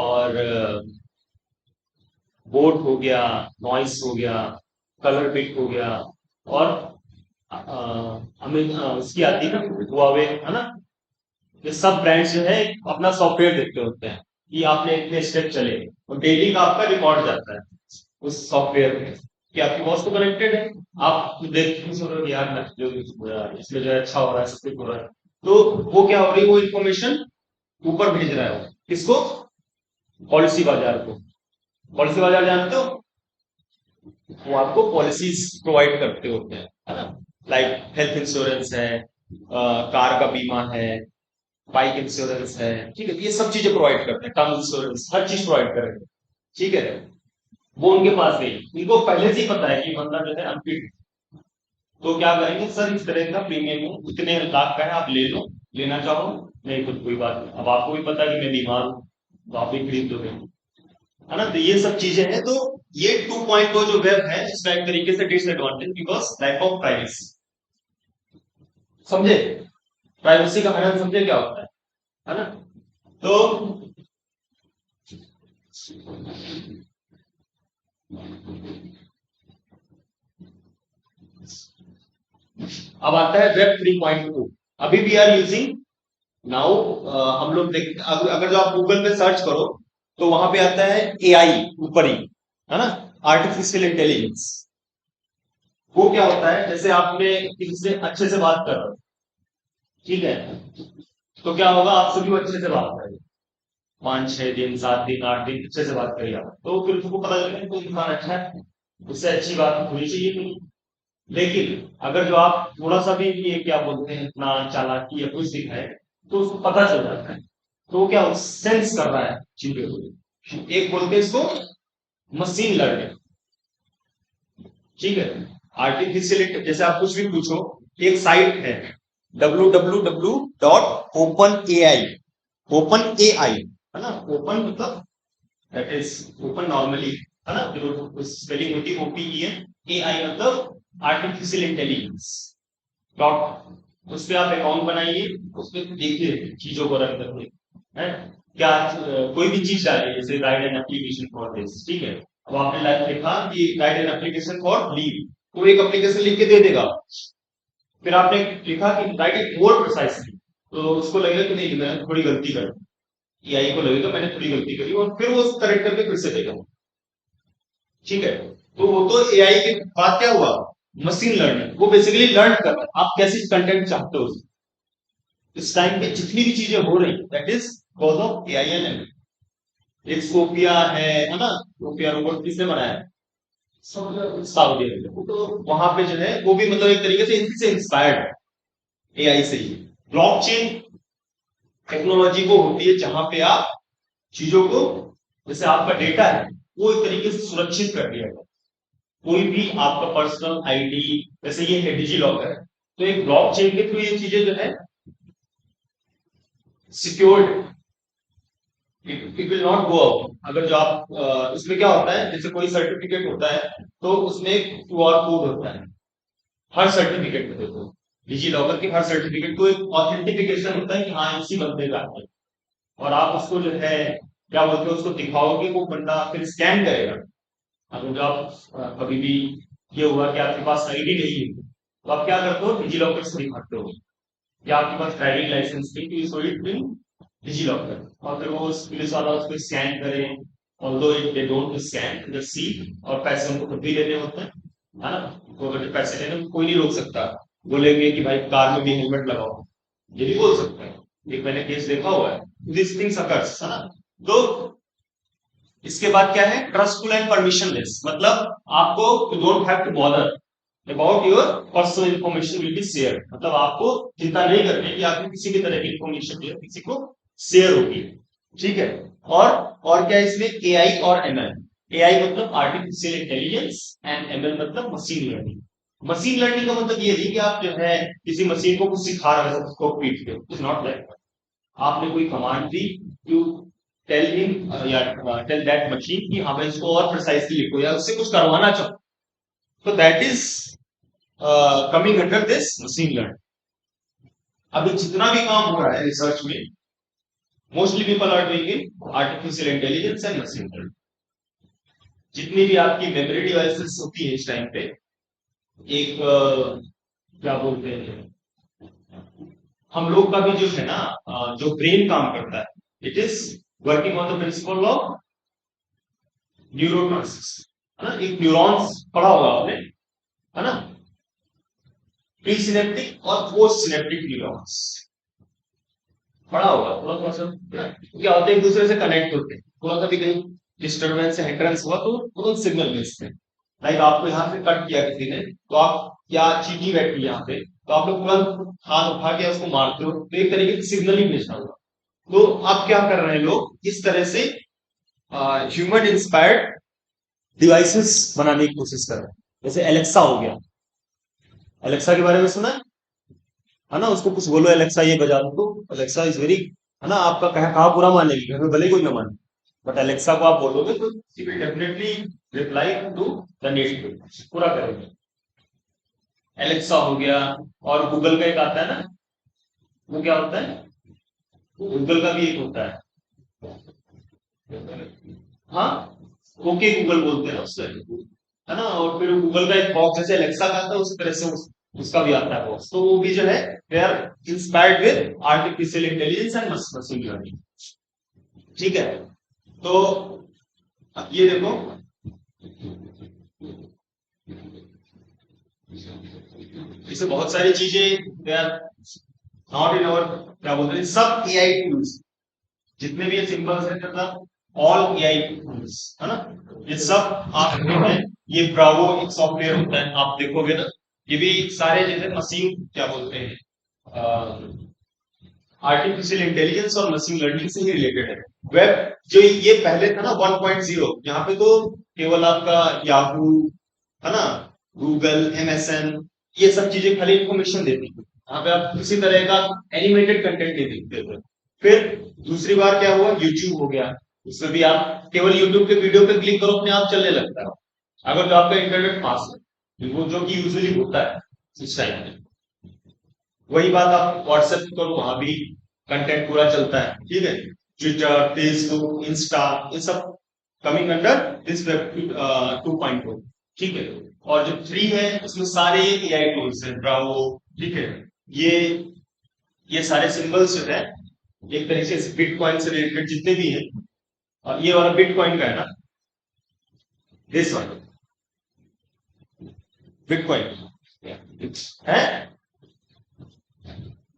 और बोट हो गया, नॉइस हो गया, कलर बिट हो गया, और हमें उसकी आती है ना हुआवे, है ना। ये सब ब्रांड्स जो है अपना सॉफ्टवेयर देखते होते हैं कि आपने इतने स्टेप चले, और डेली का आपका रिकॉर्ड जाता है उस सॉफ्टवेयर में कि आपकी वॉच तो कनेक्टेड है। आप देखते हैं सुन रहे हो कि यार जो इसमें जो है अच्छा हो रहा है, सब कुछ हो रहा है, तो वो क्या हो रही है, वो इन्फॉर्मेशन ऊपर भेज रहा है, वो किसको, पॉलिसी बाजार को। पॉलिसी बाजार जानते हो, वो आपको पॉलिसीज प्रोवाइड करते होते हैं, है ना, लाइक हेल्थ इंश्योरेंस है, कार का बीमा है, बाइक इंश्योरेंस है, ठीक है, ये सब चीजें प्रोवाइड करते हैं, टर्म इंश्योरेंस, हर चीज प्रोवाइड करेंगे, ठीक है। वो उनके पास गई, उनको पहले से ही पता है कि बंदा जो है अनफिट, तो क्या करेंगे, सर इस तरह का प्रीमियम है, इतने लाख का है, आप ले लो, लेना चाहो, नहीं तो कोई बात नहीं, अब आपको भी पता है कि मैं बीमार हूँ, तो आप भी खरीद दोगे, है ना। तो ये सब चीजें हैं, तो ये 2.0 जो वेब है इसका एक तरीके से disadvantage, because lack of privacy, समझे, प्राइवेसी का हनन समझे क्या होता है ना। तो अब आता है वेब 3.2, अभी वी आर यूजिंग नाउ, हम लोग देख, अगर जो आप गूगल पे सर्च करो तो वहां पे आता है एआई ऊपर ही, है ना, आर्टिफिशियल इंटेलिजेंस। वो क्या होता है, जैसे आपने किसी से अच्छे से बात कर रहे हो, ठीक है, तो क्या होगा, आपसे भी वो अच्छे से बात करेगा, 5 6 दिन 7 दिन 8 दिन अच्छे से बात करेगा, तो फिर उसको पता चलेगा कि कोई इंसान अच्छा है, उससे अच्छी बात होनी चाहिए नहीं। लेकिन अगर जो आप थोड़ा सा भी ये क्या बोलते हैं इतना चालाकी या कुछ दिखाए तो उसको पता चल जाता है। तो वो क्या सेंस कर रहा है चीजों को। एक बोलते हैं इसको मशीन लर्निंग। ठीक है। आर्टिफिशियल जैसे आप कुछ भी पूछो, एक साइट है www.openai। ओपन ए आई है ना, ओपन मतलब दैट इज ओपन नॉर्मली, है ना, जो स्पेलिंग होती है ओपीईएन, ए आई मतलब आर्टिफिशियल इंटेलिजेंस डॉट। उस पर आप अकाउंट बनाइए, उस पर देखिए चीजों को रख करके, है क्या कोई भी चीज डालिए, जैसे right an application for this, ठीक है। अब आपने लाइक लिखा कि right an application for leave, तो एक एप्लीकेशन लिख के दे देगा। फिर आपने लिखा कि राइट इट मोर प्रिसाइसली, तो उसको लगेगा कि नहीं मैंने थोड़ी गलती कर, एआई को लगेगा मैंने थोड़ी गलती करी, और फिर वो करेक्ट करके फिर से देगा। ठीक है। तो वो तो एआई के बाद क्या हुआ, मशीन लर्निंग। वो बेसिकली लर्न कर रहा है आप कैसी कंटेंट चाहते हो। इस टाइम पे जितनी भी चीजें हो रही that is because of AI and ML. एक सोफिया है ना, सोफिया रोबोट किसने बनाया है, सऊदी अरेबिया। तो वहां पे जो है वो भी मतलब एक तरीके से इसी से इंस्पायर्ड है, एआई से ही। ब्लॉकचेन टेक्नोलॉजी वो होती है जहां पे आप चीजों को, जैसे आपका डेटा है वो एक तरीके से सुरक्षित कर दिया जाए। कोई भी आपका पर्सनल आईडी, जैसे ये है डिजी लॉकर, तो एक ब्लॉकचेन के थ्रू ये चीजें जो है secured, it will not go out. अगर जो आप उसमें क्या होता है, जैसे कोई सर्टिफिकेट होता है तो उसमें एक क्यूआर कोड होता है हर सर्टिफिकेट में। देखो डिजी लॉकर के हर सर्टिफिकेट को एक ऑथेंटिफिकेशन होता है कि हाँ इसी बंदे का है, और आप उसको जो है क्या बोलते हो उसको दिखाओगे, वो बंदा फिर स्कैन करेगा। अगर जो आप कभी भी ये हुआ कि आपके पास आईडी नहीं है, तो आप क्या करते हो डिजी लॉकर से दिखाते हो कि आपके पास ड्राइविंग लाइसेंस थी, तो so it in digi locker, और फिर वो पुलिस वाला उसको स्कैन करे। Although it they don't scan the C, और पैसे उनको खुद भी लेने होते हैं, है ना। तो अगर पैसे लेने कोई नहीं रोक सकता, बोलेंगे कि भाई कार में भी हेलमेट लगाओ, ये भी बोल सकते हैं। एक मैंने केस देखा हुआ है, दिस थिंग्स अकर्स, है ना। तो इसके बाद क्या है, ट्रस्टफुल एंड परमिशनलेस, मतलब आपको you don't have to bother about your personal information will be share, मतलब आपको चिंता नहीं करनी कि आपकी किसी भी तरह की इंफॉर्मेशन जो है किसी को शेयर होगी। ठीक है। और क्या है इसमें, एआई और एमएल। एआई मतलब आर्टिफिशियल इंटेलिजेंस एंड एमएल मतलब मशीन लर्निंग। मशीन लर्निंग का मतलब ये नहीं कि आप जो है किसी मशीन को कुछ सिखा रहे हो उसको पीट के, इट्स नॉट लाइक। आपने कोई कमांड दी, यू टेल हिम या टेल दैट मशीन कि हाँ भाई इसको और प्रिसाइसली लिखो, या उससे कुछ करवाना चाहो, तो that is coming under this machine learning. अभी जितना भी काम हो रहा है रिसर्च में, mostly people are doing in artificial intelligence and machine learning. जितनी भी आपकी मेमोरी डिवाइसेस होती है इस टाइम पे, एक क्या बोलते हैं, हम लोग का भी जो है ना जो ब्रेन काम करता है, it is working on the principle of neurotransmission, है ना। एक न्यूरॉन्स पढ़ा होगा आपने, है ना, प्री सिनेप्टिक और पोस्ट सिनेप्टिक न्यूरॉन्स पढ़ा होगा थोड़ा थोड़ा सा। क्या होते हैं, एक दूसरे से कनेक्ट होते हैं, थोड़ा सा भी कहीं डिस्टर्बेंस हिंड्रेंस हुआ तो तुरंत सिग्नल भेजते हैं। लाइक आपको यहाँ से कट किया किसी ने, तो आप क्या चीटी बैठी यहाँ पे, तो आप लोग तुरंत हाथ उठा के उसको मारते हो, तो एक तरीके से सिग्नल ही भेजना होगा। तो आप क्या कर रहे हैं, लोग इस तरह से ह्यूमन इंस्पायर्ड डिवाइसेस बनाने की कोशिश कर रहे हैं। जैसे एलेक्सा हो गया, एलेक्सा के बारे में सुना है ना, उसको कुछ बोलो एलेक्सा ये बजा दो, तो एलेक्सा इज वेरी, है ना, आपका कहा पूरा मानेगी, घर में भले ही कोई ना माने, बट एलेक्सा को आप बोलोगे तो definitely reply to the need, पूरा करेंगे। एलेक्सा हो गया, और गूगल का एक आता है ना, वो क्या होता है, गूगल का भी एक होता है, हाँ, ओके गूगल बोलते हैं उससे, है ना। और फिर गूगल का एक बॉक्स जैसे एलेक्सा का आता है उसी तरह से उसका भी आता है बॉक्स, तो वो भी जो है they are inspired with artificial intelligence and machine learning. ठीक है। तो ये देखो, इसे बहुत सारी चीजें दे आर नॉट इन अवर क्या बोलते हैं, सब एआई टूल्स जितने भी ये सिंबल्स है, ऑल एआई टूल्स, है ना, ये सब आप हैं। ये ब्रावो एक सॉफ्टवेयर होता है, आप देखोगे ना, ये भी सारे जैसे मशीन क्या बोलते हैं, आर्टिफिशियल इंटेलिजेंस और मशीन लर्निंग से ही रिलेटेड है। वेब जो ये पहले था ना 1.0, यहाँ पे तो केवल आपका याहू, है ना, गूगल, एमएसएन, ये सब चीजें खाली इंफॉर्मेशन देती थी। यहाँ पे आप किसी तरह का एनिमेटेड कंटेंट नहीं देखते थे। फिर दूसरी बार क्या हुआ, यूट्यूब हो गया। उसमें भी आप केवल यूट्यूब के वीडियो पे क्लिक करो, अपने आप चलने लगता है, अगर जो आपका इंटरनेट फास्ट है, वो जो कि यूजुअली होता है इस टाइम में। वही बात आप व्हाट्सएप करो, वहां भी कंटेंट पूरा चलता है, ठीक है। ट्विटर, फेसबुक, इंस्टा, ये सब कमिंग अंडर दिस वेब 2.0, ठीक है। और जो 3 है उसमें सारे एआई टूल्स है, ब्रावो, ठीक है। ये ये सारे सिंबल्स जो है एक तरीके से बिटकॉइन से रिलेटेड जितने भी हैं, और ये वाला बिटकॉइन का है ना, दिस वन बिटकॉइन है।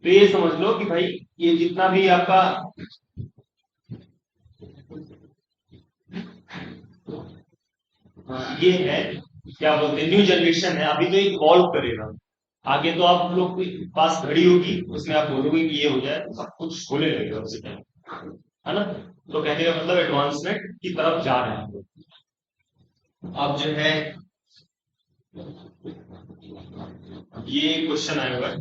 तो ये समझ लो कि भाई ये जितना भी आपका ये है, क्या बोलते हैं, न्यू जनरेशन है, अभी तो इवॉल्व करेगा। आगे तो आप लोग के पास घड़ी होगी, उसमें आप बोलोगे कि ये हो जाए तो सब कुछ होने लगेगा उसी टाइम, है ना। तो कहने का मतलब एडवांसमेंट की तरफ जा रहे हैं हम लोग। अब जो है ये क्वेश्चन आएगा,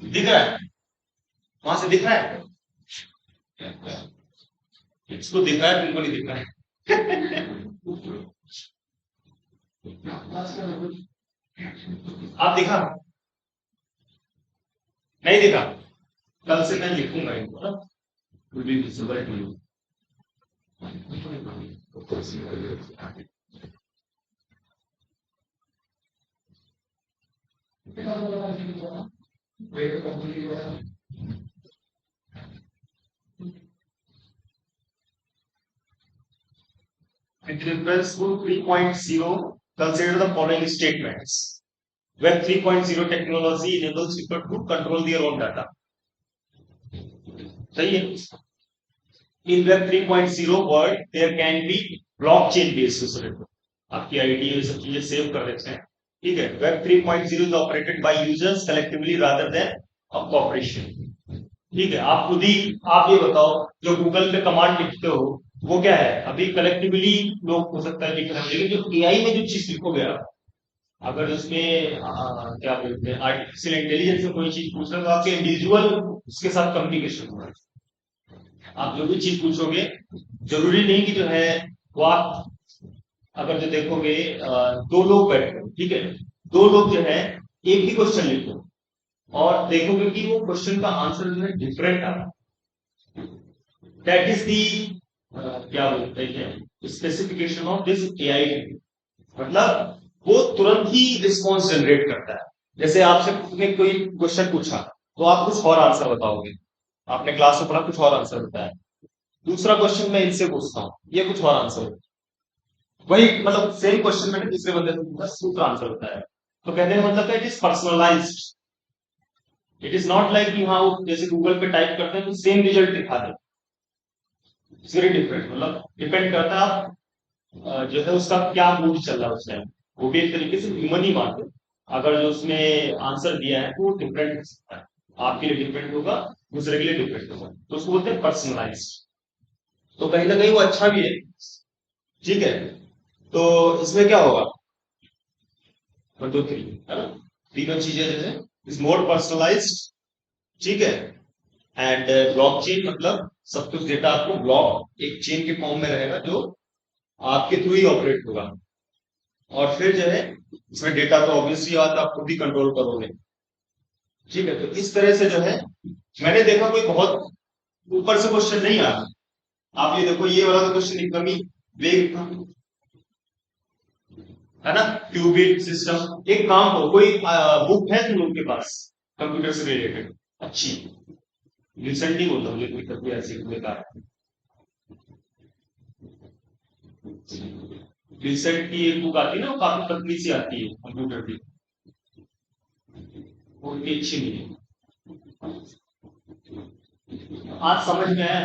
दिख रहा है, वहां से दिख रहा है, इसको दिख रहा है, तुमको नहीं दिख रहा है। आप दिखा, नहीं दिखा, कल से मैं लिखूंगा इनको ना, will be visible to you. With reference to 3.0, consider the following statements. Web 3.0 technology enables people to control their own data. सही है। In Web 3.0 world, there can be blockchain based solution. आपकी आईडी ये सब चीजें save कर देते हैं, ठीक है। Web 3.0 is operated by users collectively rather than a corporation. ठीक है, आप खुद ही, आप ये बताओ, जो गूगल पे कमांड लिखते हो वो क्या है, अभी कलेक्टिवली लोग हो सकता है लिख रहे हैं, लेकिन जो एआई में जो चीज लिखोगे आप, अगर उसमें क्या बोलते हैं, आर्टिफिशियल इंटेलिजेंस में कोई चीज पूछ रहे हो, तो आपके इंडिविजुअल उसके साथ कम्युनिकेशन होगा। आप जो भी चीज पूछोगे, जरूरी नहीं कि जो है वो आप, अगर जो देखोगे 2 लोग बैठे हो, ठीक है, 2 लोग जो है एक ही क्वेश्चन लिखो, और देखोगे कि वो क्वेश्चन का आंसर जो है डिफरेंट आ रहा है। दैट इज दी क्या बोलते हैं, स्पेसिफिकेशन ऑफ दिस एआई। मतलब वो तुरंत ही रिस्पॉन्स जनरेट करता है। जैसे आपसे उसने कोई क्वेश्चन पूछा, तो आप कुछ और आंसर बताओगे, आपने क्लास में पढ़ा कुछ और आंसर बताया। दूसरा क्वेश्चन मैं इनसे पूछता हूँ, ये कुछ और आंसर, वही मतलब सेम क्वेश्चन मैंने दूसरे बंदे से पूछा, दूसरा आंसर बताया। तो कहने का मतलब है it is personalised. It is not like कि हाँ वो जैसे गूगल पे टाइप करते हैं तो सेम रिजल्ट दिखा दे, इट्स वेरी डिफरेंट। मतलब डिपेंड करता है आप जो है उसका क्या मूड चल रहा है उस टाइम। वो भी एक तरीके से ह्यूमन ही बात है। अगर जो उसने आंसर दिया है वो डिफरेंट हो सकता है, आपके लिए डिफरेंट होगा, दूसरे के लिए डिफरेंट होगा, तो उसको बोलते हैं पर्सनलाइज। तो कहीं ना कहीं वो अच्छा भी है, ठीक है। तो इसमें क्या होगा, 1 2 3, है ना, तीनों चीजें जो है इज मोर पर्सनलाइज्ड, ठीक है। एंड ब्लॉकचेन मतलब सब कुछ डेटा आपको ब्लॉक एक चेन के फॉर्म में रहेगा, जो आपके थ्रू ही ऑपरेट होगा। और फिर जो है इसमें डेटा तो ऑब्वियसली बात आप खुद ही कंट्रोल करोगे, ठीक है। तो इस तरह से जो है मैंने देखा कोई बहुत ऊपर से क्वेश्चन नहीं आया। आप ये देखो, ये वाला तो क्वेश्चन एकदम ही वेग था, है ना। क्यूबिट सिस्टम, एक काम हो, कोई बुक है तुम लोग के पास कंप्यूटर से रिलेटेड अच्छी, रिसेंटली बोलता हूँ, कोई कभी ऐसी बेकार रिसेंट की एक बुक आती है ना, वो काफी पतली सी आती है कंप्यूटर की, वो इतनी अच्छी नहीं है। आज समझ में आया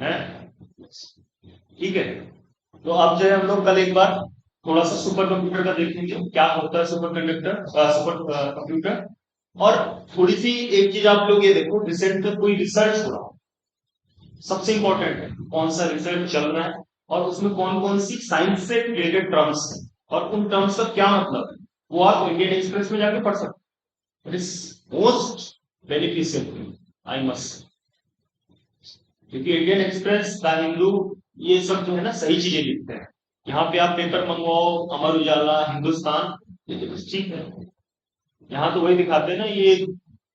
है? ठीक है। तो अब जो है हम लोग कल एक बार थोड़ा सा सुपर कंप्यूटर का देखेंगे, क्या होता है सुपर कंडक्टर, सुपर कंप्यूटर। और थोड़ी सी एक चीज आप लोग ये देखो, रिसेंट में कोई रिसर्च हो रहा हो, सबसे इंपॉर्टेंट है कौन सा रिसर्च चल रहा है और उसमें कौन कौन सी साइंस से रिलेटेड टर्म्स है और उन टर्म्स का क्या मतलब है, वो आप इंडियन एक्सप्रेस में जाके पढ़ सकते हो। It is most beneficial, I must, क्योंकि इंडियन एक्सप्रेस, द हिंदू, ये सब जो है ना सही चीजें लिखते हैं। यहाँ पे आप पेपर मंगवाओ, अमर उजाला, हिंदुस्तान, ये तो कुछ ठीक है। यहाँ तो वही दिखाते हैं ना, ये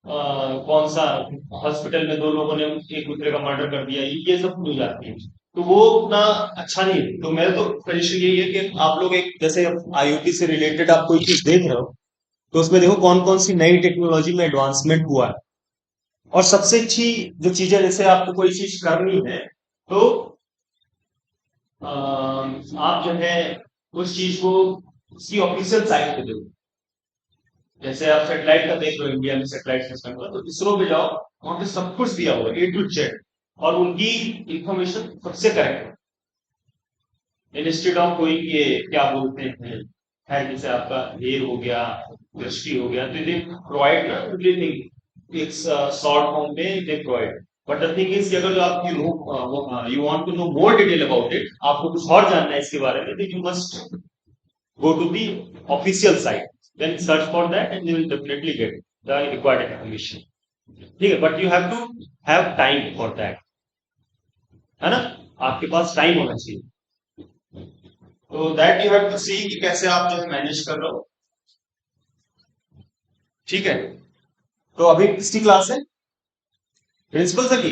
कौन सा हॉस्पिटल में दो लोगों ने एक दूसरे का मर्डर कर दिया, ये सब मिल जाती है। तो वो उतना अच्छा नहीं है। तो मेरा तो सजेशन यही है कि आप लोग एक जैसे आईओटी से रिलेटेड आप कोई चीज देख रहे हो, तो उसमें देखो कौन कौन सी नई टेक्नोलॉजी में एडवांसमेंट हुआ है। और सबसे अच्छी जो चीज है, जैसे आपको कोई चीज करनी है तो आप जो है उस चीज को उसकी ऑफिशियल साइट पे देखो। जैसे आप सेटेलाइट का देख रहे हो, इंडिया में सेटेलाइट सिस्टम का, तो इसरो पे जाओ, वहां पे सब कुछ दिया हुआ है A to Z, और उनकी इंफॉर्मेशन सबसे करेक्ट है। इंस्टीट्यूट ऑफ कोई ये क्या बोलते हैं, है जैसे आपका हेर हो गया, दृष्टि हो गया, तो दे प्रोवाइड ना एवरीथिंग एक शॉर्ट फॉर्म में they provide. But the thing is कि अगर जो आप you want to know more detail about it, आपको कुछ और जानना है इसके बारे में, तो you must go to the official site, then search for that and you will definitely get the required information. ठीक है, but you have to have time for that, है ना? आपके पास टाइम होना चाहिए। तो दैट यू हैव टू सी कि कैसे आप जो है मैनेज कर रहे हो। ठीक है। तो अभी किसकी क्लास है? प्रिंसिपल सर की?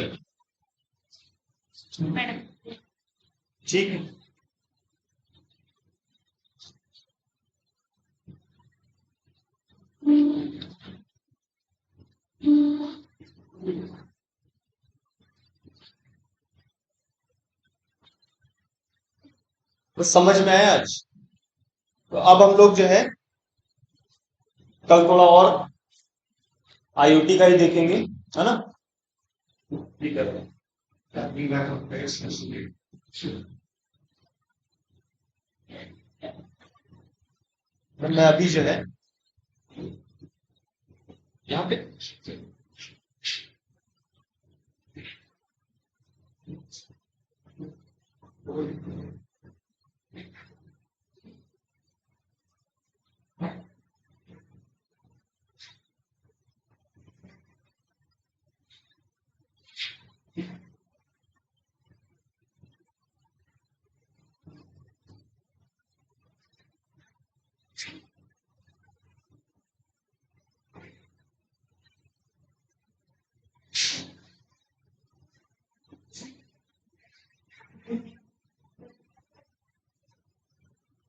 ठीक है। तो समझ में आया आज? तो अब हम लोग जो है कल थोड़ा और आईओटी का ही देखेंगे, है ना? ठीक है। मैं अभी जो है यहाँ पे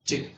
ठीक।